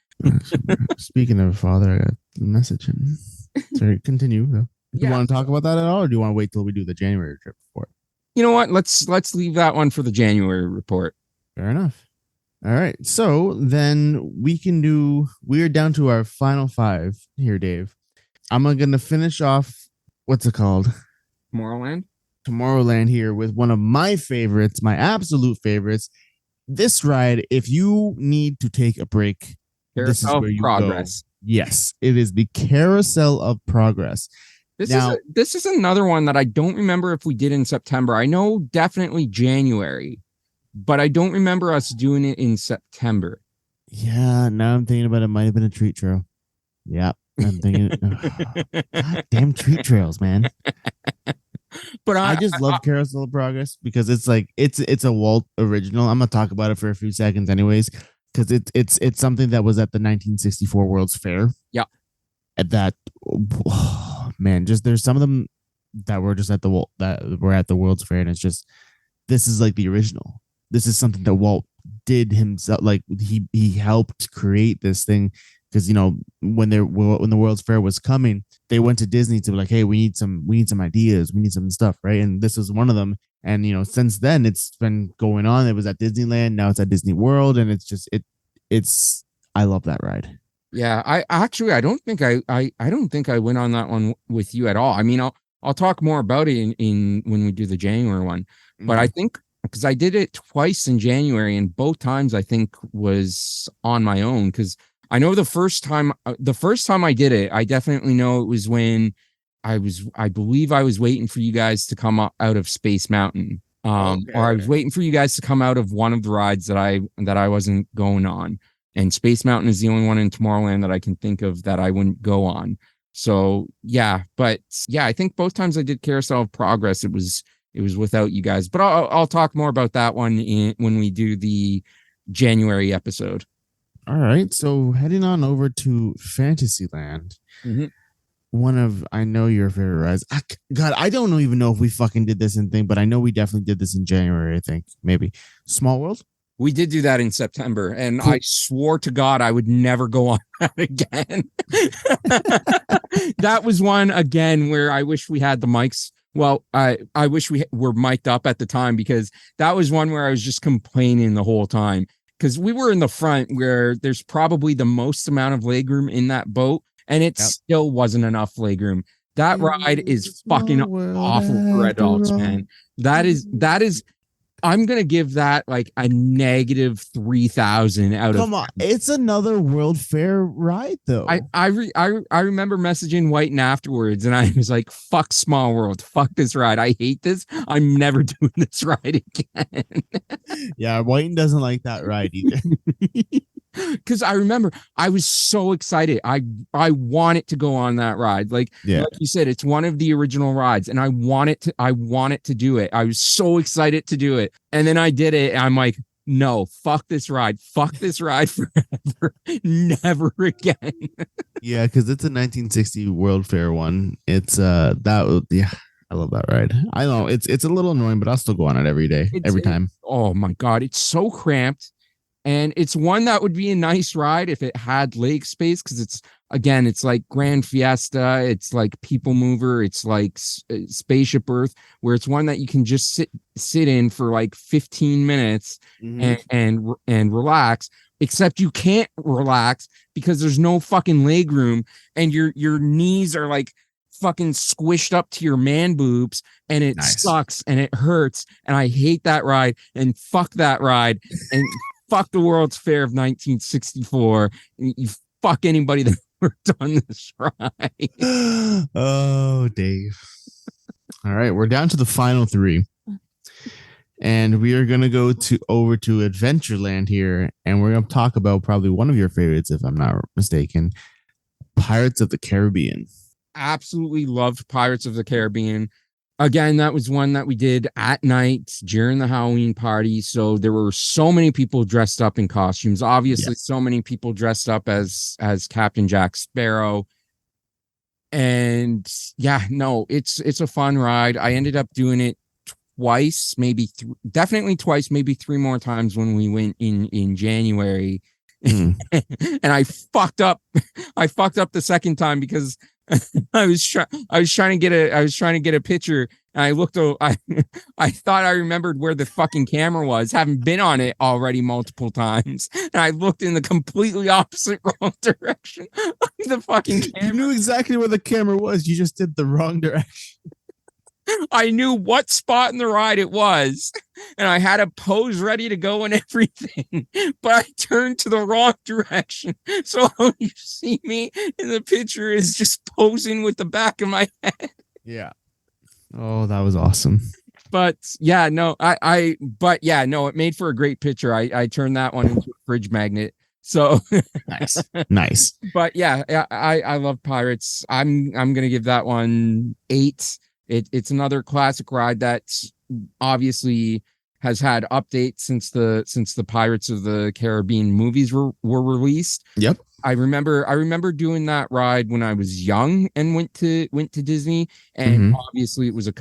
Speaking of father, I got a message. Sorry, continue though. Do you want to talk about that at all, or do you want to wait till we do the January trip report? You know what? Let's leave that one for the January report. Fair enough. All right. So then we're down to our final 5 here, Dave. I'm going to finish off, what's it called? Tomorrowland here with one of my favorites, my absolute favorites. This ride, if you need to take a break, this is where you Progress. go. Yes, it is the Carousel of Progress. This is another one that I don't remember if we did in September. I know definitely January, but I don't remember us doing it in September. Yeah, now I'm thinking about it. Might have been a treat trail. Yeah, I'm thinking. God damn treat trails, man. But I just love Carousel of Progress because it's like it's a Walt original. I'm gonna talk about it for a few seconds, anyways, because it's something that was at the 1964 World's Fair. Yeah, at that. Oh, man, just there's some of them that were just at the World's Fair, and it's just this is like the original. This is something that Walt did himself, like he helped create this thing. Because when the World's Fair was coming, they went to Disney to be like, hey, we need some ideas, we need some stuff, right? And this was one of them. And since then it's been going on. It was at Disneyland, now it's at Disney World, and it's just it's I love that ride. Yeah, I don't think I went on that one with you at all. I mean, I'll talk more about it in when we do the January one. But I think because I did it twice in January, and both times I think was on my own, because I know the first time I did it, I definitely know it was when I believe I was waiting for you guys to come out of Space Mountain. Or I was waiting for you guys to come out of one of the rides that I wasn't going on. And Space Mountain is the only one in Tomorrowland that I can think of that I wouldn't go on. So yeah, but yeah, I think both times I did Carousel of Progress, it was without you guys. But I'll talk more about that one when we do the January episode. All right, so heading on over to Fantasyland. Mm-hmm. One of, I know your favorite rides. God, I don't even know if we fucking did this in thing, but I know we definitely did this in January. I think maybe Small World. We did do that in September, and cool. I swore to God I would never go on that again. That was one again where I wish we had the mics. Well, I wish we were mic'd up at the time, because that was one where I was just complaining the whole time. Because we were in the front where there's probably the most amount of legroom in that boat, and it still wasn't enough legroom. That ride is fucking awful for adults, man. That is. I'm gonna give that like a negative 3,000 out of. Come on, it's another World Fair ride though. I remember messaging Whiten afterwards, and I was like, "Fuck Small World, fuck this ride. I hate this. I'm never doing this ride again." Yeah, Whiten doesn't like that ride either. Because I remember I was so excited. I wanted to go on that ride. Like you said, it's one of the original rides, and I wanted to do it. I was so excited to do it. And then I did it, and I'm like, no, fuck this ride. Fuck this ride forever. Never again. Yeah, because it's a 1960 World Fair one. It's I love that ride. I know it's a little annoying, but I'll still go on it every day, every time. Oh my God, it's so cramped. And it's one that would be a nice ride if it had leg space, because it's like Grand Fiesta, it's like People Mover, it's like Spaceship Earth, where it's one that you can just sit in for like 15 minutes and relax. Except you can't relax because there's no fucking leg room, and your knees are like fucking squished up to your man boobs, and it sucks and it hurts, and I hate that ride, and fuck that ride, and fuck the World's Fair of 1964. You fuck anybody that worked on this ride. Oh, Dave. All right, we're down to the final three. And we are going to go over to Adventureland here. And we're going to talk about probably one of your favorites, if I'm not mistaken, Pirates of the Caribbean. Absolutely loved Pirates of the Caribbean. Again, that was one that we did at night during the Halloween party. So there were so many people dressed up in costumes. Obviously, so many people dressed up as Captain Jack Sparrow. And yeah, no, it's a fun ride. I ended up doing it twice, definitely twice, maybe three more times when we went in January. And I fucked up the second time because I was trying to get a picture, and I looked. I thought I remembered where the fucking camera was, having been on it already multiple times, and I looked in the completely opposite wrong direction of the fucking camera. You knew exactly where the camera was. You just did the wrong direction. I knew what spot in the ride it was, and I had a pose ready to go and everything, but I turned to the wrong direction. So all you see me in the picture is just posing with the back of my head. Yeah. Oh, that was awesome. But yeah, no, it made for a great picture. I turned that one into a fridge magnet. So nice. But yeah, I love Pirates. I'm gonna give that one 8. It's another classic ride that obviously has had updates since the Pirates of the Caribbean movies were released. Yep. I remember doing that ride when I was young and went to Disney, and obviously it was a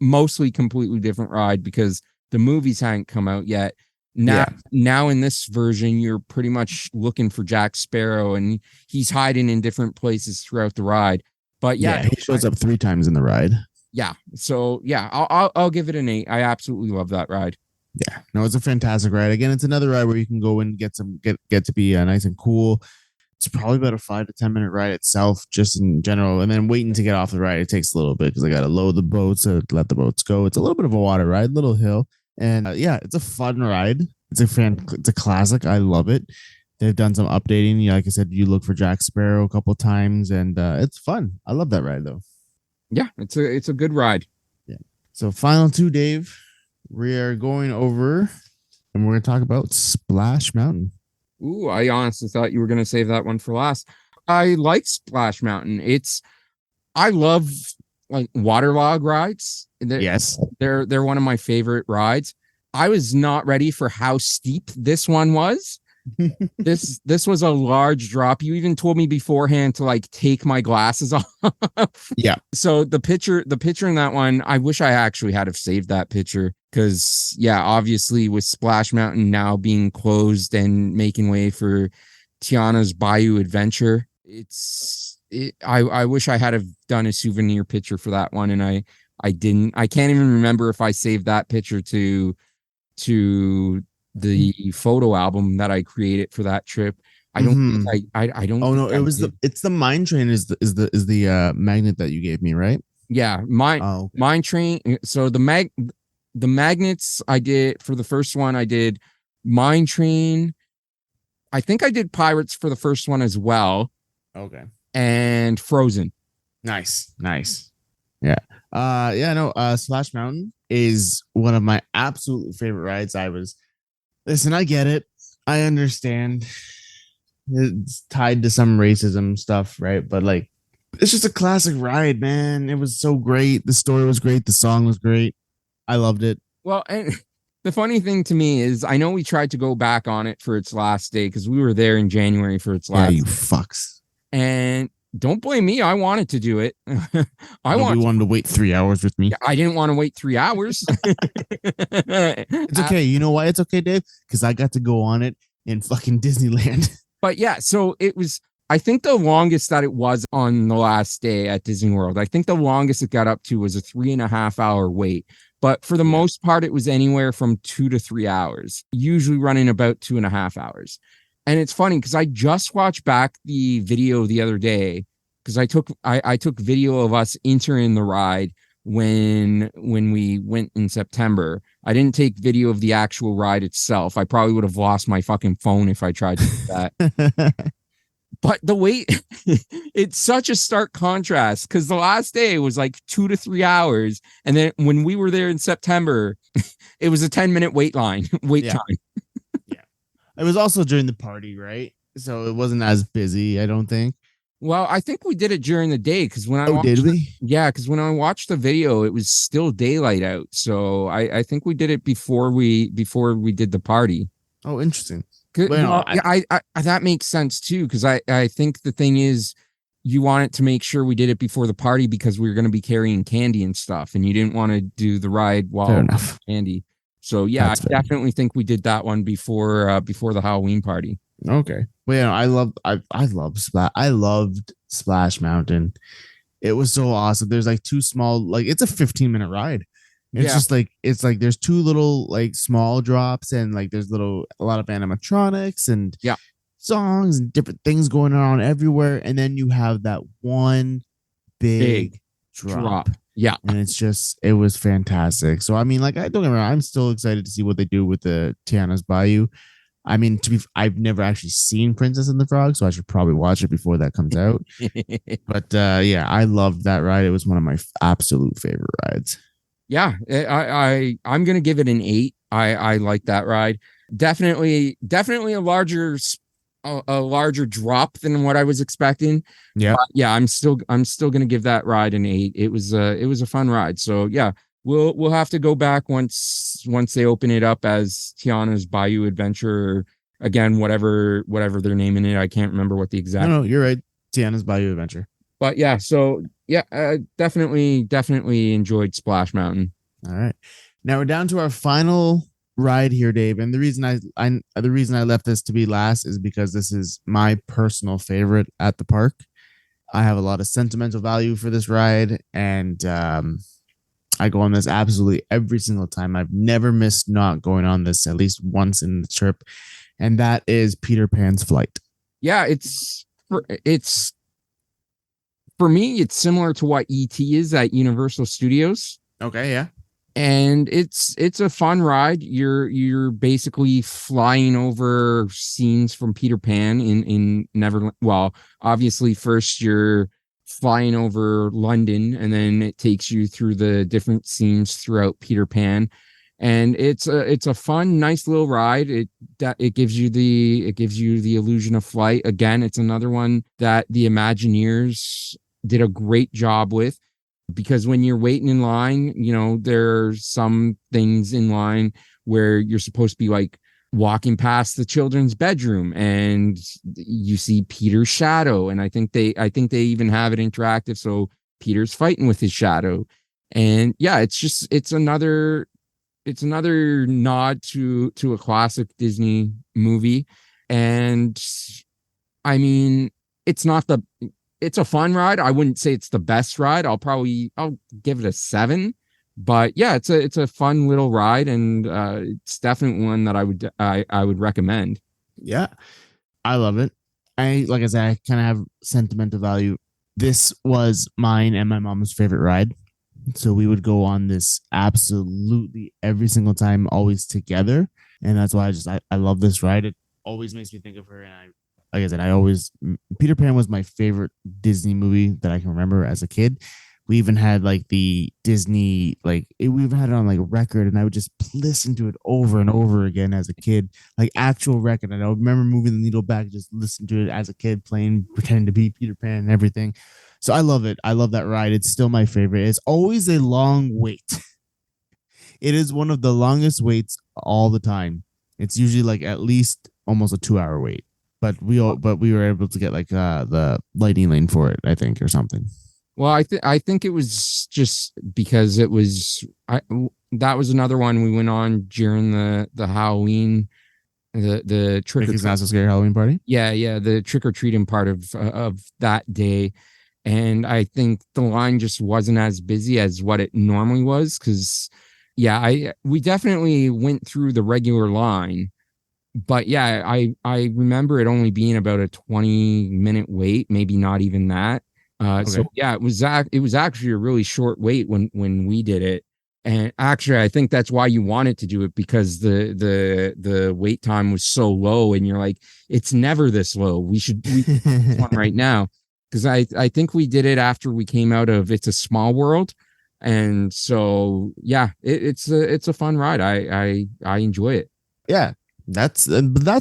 mostly completely different ride because the movies hadn't come out yet. Now in this version, you're pretty much looking for Jack Sparrow, and he's hiding in different places throughout the ride. But he shows up 3 times in the ride. Yeah. So yeah, I'll give it an 8. I absolutely love that ride. Yeah, no, it's a fantastic ride. Again, it's another ride where you can go and get to be nice and cool. It's probably about a 5 to 10 minute ride itself, just in general. And then waiting to get off the ride, it takes a little bit because I got to load the boats to let the boats go. It's a little bit of a water ride, little hill, and it's a fun ride. It's a classic. I love it. They've done some updating. Like I said, you look for Jack Sparrow a couple of times, and it's fun. I love that ride though. Yeah, it's a good ride. Yeah. So final 2, Dave. We are going over, and we're going to talk about Splash Mountain. Ooh, I honestly thought you were going to save that one for last. I like Splash Mountain. I love like waterlog rides. Yes, they're one of my favorite rides. I was not ready for how steep this one was. This was a large drop. You even told me beforehand to like take my glasses off. Yeah. So the picture in that one, I wish I actually had have saved that picture because obviously with Splash Mountain now being closed and making way for Tiana's Bayou Adventure, I wish I had have done a souvenir picture for that one, and I didn't. I can't even remember if I saved that picture to the photo album that I created for that trip. I don't think I don't. Oh no, it's the Mine Train is the magnet that you gave me, right? Yeah, Mine Train. So the magnets I did for the first one, I did Mine Train. I think I did Pirates for the first one as well. Okay. And Frozen. Nice. Yeah. Splash Mountain is one of my absolute favorite rides. Listen, I get it. I understand. It's tied to some racism stuff, right? But like, it's just a classic ride, man. It was so great. The story was great. The song was great. I loved it. Well, and the funny thing to me is I know we tried to go back on it for its last day because we were there in January for its last. Yeah, you fucks. And don't blame me. I wanted to do it. wanted to wait 3 hours with me. I didn't want to wait 3 hours. It's okay. You know why it's okay, Dave? Because I got to go on it in fucking Disneyland. But yeah, so it was, I think the longest that it was on the last day at Disney World, I think the longest it got up to was a 3.5 hour wait. But for the most part, it was anywhere from 2 to 3 hours, usually running about 2.5 hours. And it's funny because I just watched back the video the other day because I took video of us entering the ride when we went in September. I didn't take video of the actual ride itself. I probably would have lost my fucking phone if I tried to do that. But the wait, it's such a stark contrast because the last day was like 2 to 3 hours. And then when we were there in September, it was a 10-minute wait time. It was also during the party, right? So it wasn't as busy, I don't think. Well, I think we did it during the day because when did we? Yeah, because when I watched the video, it was still daylight out. So I think we did it before we did the party. Oh, interesting. That makes sense too because I think the thing is you wanted to make sure we did it before the party because we were going to be carrying candy and stuff, and you didn't want to do the ride while candy. So yeah, I definitely think we did that one before the Halloween party. Okay. Well, yeah, I loved Splash Mountain. It was so awesome. There's like 2 small, like it's a 15-minute ride. It's just like there's 2 little like small drops and like there's a lot of animatronics and songs and different things going on everywhere. And then you have that one big drop. Yeah. And it was fantastic. So, I mean, like, I don't get me wrong, I'm still excited to see what they do with the Tiana's Bayou. I mean, I've never actually seen Princess and the Frog, so I should probably watch it before that comes out. But yeah, I loved that ride. It was one of my absolute favorite rides. Yeah, I'm going to give it an 8. I like that ride. Definitely a larger drop than what I was expecting. Yeah. Yeah, I'm still going to give that ride an 8. It was a fun ride. So yeah, we'll have to go back once they open it up as Tiana's Bayou Adventure, or again, whatever they're naming it. I can't remember what the exact. No, you're right. Tiana's Bayou Adventure. But yeah, so yeah, definitely enjoyed Splash Mountain. All right. Now we're down to our final ride here, Dave, and the reason I left this to be last is because this is my personal favorite at the park. I have a lot of sentimental value for this ride, and I go on this absolutely every single time. I've never missed not going on this at least once in the trip, and that is Peter Pan's Flight. Yeah, it's for me, it's similar to what E.T. is at Universal Studios. Okay, yeah. And it's a fun ride. You're basically flying over scenes from Peter Pan in Neverland. Well, obviously first you're flying over London, and then it takes you through the different scenes throughout Peter Pan. And it's a fun, nice little ride. It gives you the illusion of flight. Again, it's another one that the Imagineers did a great job with. Because when you're waiting in line, there's some things in line where you're supposed to be like walking past the children's bedroom and you see Peter's shadow. And I think they even have it interactive. So Peter's fighting with his shadow. And yeah, it's another nod to a classic Disney movie. And I mean, it's a fun ride. I wouldn't say it's the best ride. I'll give it a 7, but yeah, it's a fun little ride, and it's definitely one that I would recommend. Yeah, I love it. Like I said, I kind of have sentimental value. This was mine and my mom's favorite ride, so we would go on this absolutely every single time, always together, and that's why I love this ride. It always makes me think of her, and like I said, Peter Pan was my favorite Disney movie that I can remember as a kid. We even had like the Disney, we even had it on like record, and I would just listen to it over and over again as a kid, like actual record. And I remember moving the needle back, just listen to it as a kid, pretending to be Peter Pan and everything. So I love it. I love that ride. It's still my favorite. It's always a long wait. It is one of the longest waits all the time. It's usually like at least almost a 2-hour wait. But we were able to get like the lighting lane for it, I think, or something. Well, I think it was just because that was another one we went on during the Halloween, the trick or not so scary Halloween party. Yeah, the trick or treating part of that day, and I think the line just wasn't as busy as what it normally was. Because we definitely went through the regular line. But yeah, I remember it only being about a 20-minute wait, maybe not even that. Okay. So yeah, it was actually a really short wait when we did it. And actually, I think that's why you wanted to do it, because the wait time was so low, and you're like, it's never this low. We should do this one right now, because I think we did it after we came out of It's a Small World, and so yeah, it's a fun ride. I enjoy it. Yeah. That's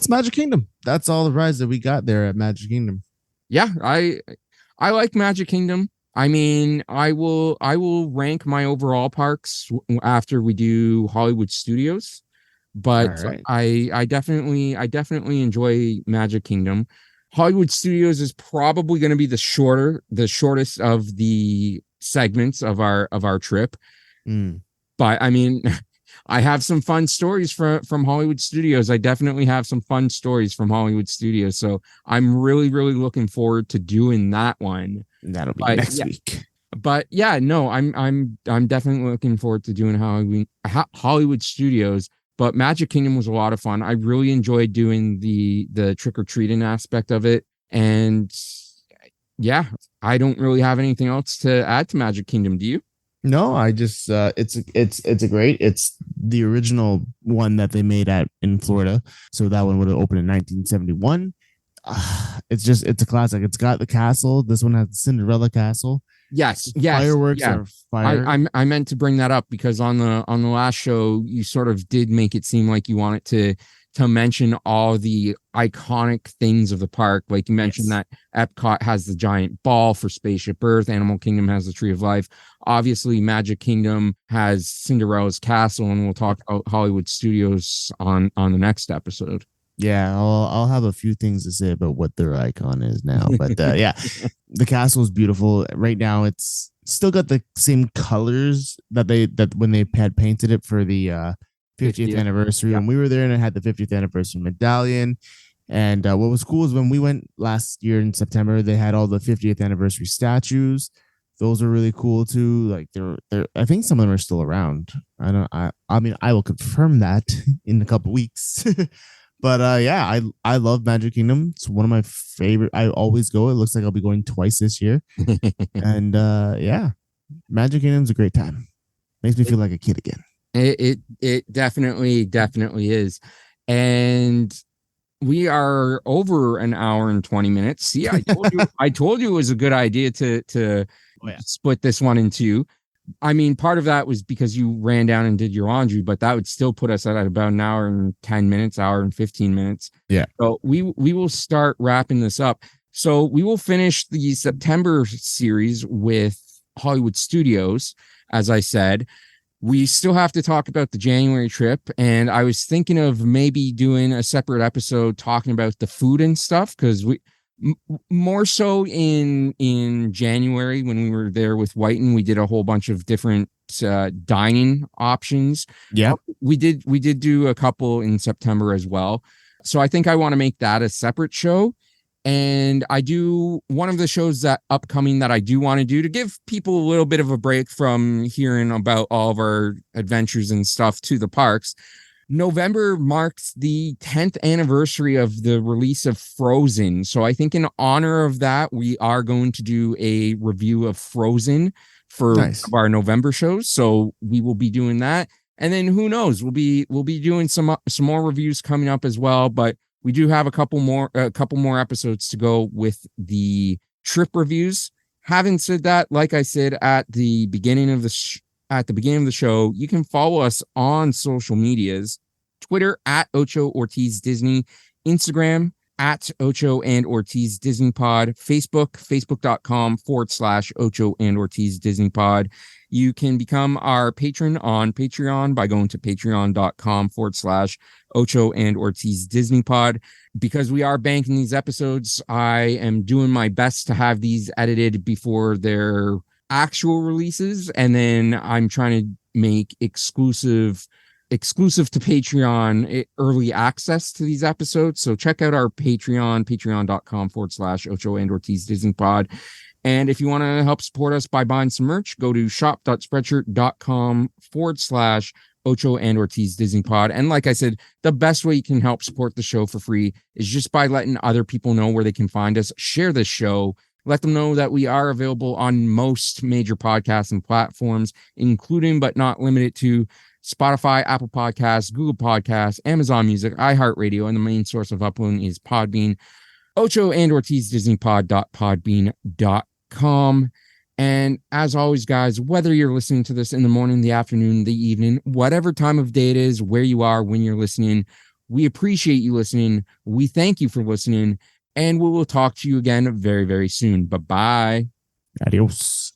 Magic Kingdom. That's all the rides that we got there at Magic Kingdom. Yeah, I like Magic Kingdom. I mean, I will rank my overall parks after we do Hollywood Studios, but right. I definitely enjoy Magic Kingdom. Hollywood Studios is probably going to be the shortest of the segments of our trip. But I mean, I have some fun stories from Hollywood Studios. I definitely have some fun stories from Hollywood Studios. So I'm really, really looking forward to doing that one. That'll be next week. But yeah, no, I'm definitely looking forward to doing Hollywood Studios. But Magic Kingdom was a lot of fun. I really enjoyed doing the trick or treating aspect of it. And yeah, I don't really have anything else to add to Magic Kingdom. Do you? No, I just it's the original one that they made in Florida. So that one would have opened in 1971. It's a classic. It's got the castle. This one has the Cinderella castle. Yes. Fireworks are fire. I meant to bring that up because on the last show you sort of did make it seem like you wanted to mention all the iconic things of the park. Like you mentioned that Epcot has the giant ball for Spaceship Earth. Animal Kingdom has the Tree of Life. Obviously, Magic Kingdom has Cinderella's castle, and we'll talk about Hollywood Studios on the next episode. Yeah, I'll have a few things to say about what their icon is now. But yeah, the castle is beautiful. Right now, it's still got the same colors that when they had painted it for the 50th anniversary. Yeah. And we were there and it had the 50th anniversary medallion. And what was cool is when we went last year in September, they had all the 50th anniversary statues. Those were really cool too. Like they're I think some of them are still around. I mean I will confirm that in a couple weeks. But yeah, I love Magic Kingdom. It's one of my favorite. I always go. It looks like I'll be going twice this year. And yeah, Magic Kingdom's a great time. Makes me feel like a kid again. It definitely is. And we are over an hour and 20 minutes. See, I told you it was a good idea to split this one in two. I mean, part of that was because you ran down and did your laundry, but that would still put us at about an hour and 10 minutes, hour and 15 minutes. Yeah. So we will start wrapping this up. So we will finish the September series with Hollywood Studios. As I said, we still have to talk about the January trip. And I was thinking of maybe doing a separate episode talking about the food and stuff, because more so in January when we were there with Whiten, we did a whole bunch of different dining options. Yeah, we did do a couple in September as well. So I think I want to make that a separate show. And I do one of the shows that upcoming that I do want to do to give people a little bit of a break from hearing about all of our adventures and stuff to the parks. November marks the 10th anniversary of the release of Frozen. So I think in honor of that, we are going to do a review of Frozen for our November shows. So we will be doing that. And then who knows, we'll be doing some more reviews coming up as well. But we do have a couple more episodes to go with the trip reviews. Having said that, like I said at the beginning of the show, you can follow us on social medias: Twitter at Ocho Ortiz Disney, Instagram at Ocho and Ortiz Disney Pod, facebook.com/Ocho and Ortiz Disney Pod. You can become our patron on Patreon by going to patreon.com/Ocho and Ortiz Disney Pod. Because we are banking these episodes, I am doing my best to have these edited before their actual releases, and then I'm trying to make exclusive to Patreon early access to these episodes. So check out our patreon.com/Ocho and Ortiz Disney Pod. And if you want to help support us by buying some merch, go to shop.spreadshirt.com/Ocho and Ortiz Disney Pod. And like I said, the best way you can help support the show for free is just by letting other people know where they can find us. Share this show. Let them know that we are available on most major podcasting platforms, including but not limited to Spotify, Apple Podcasts, Google Podcasts, Amazon Music, iHeartRadio, and the main source of uploading is Podbean. Ocho and Ortiz Disney Pod.podbean.com. And as always, guys, whether you're listening to this in the morning, the afternoon, the evening, whatever time of day it is, where you are when you're listening, we appreciate you listening. We thank you for listening. And we will talk to you again very, very soon. Bye-bye. Adios.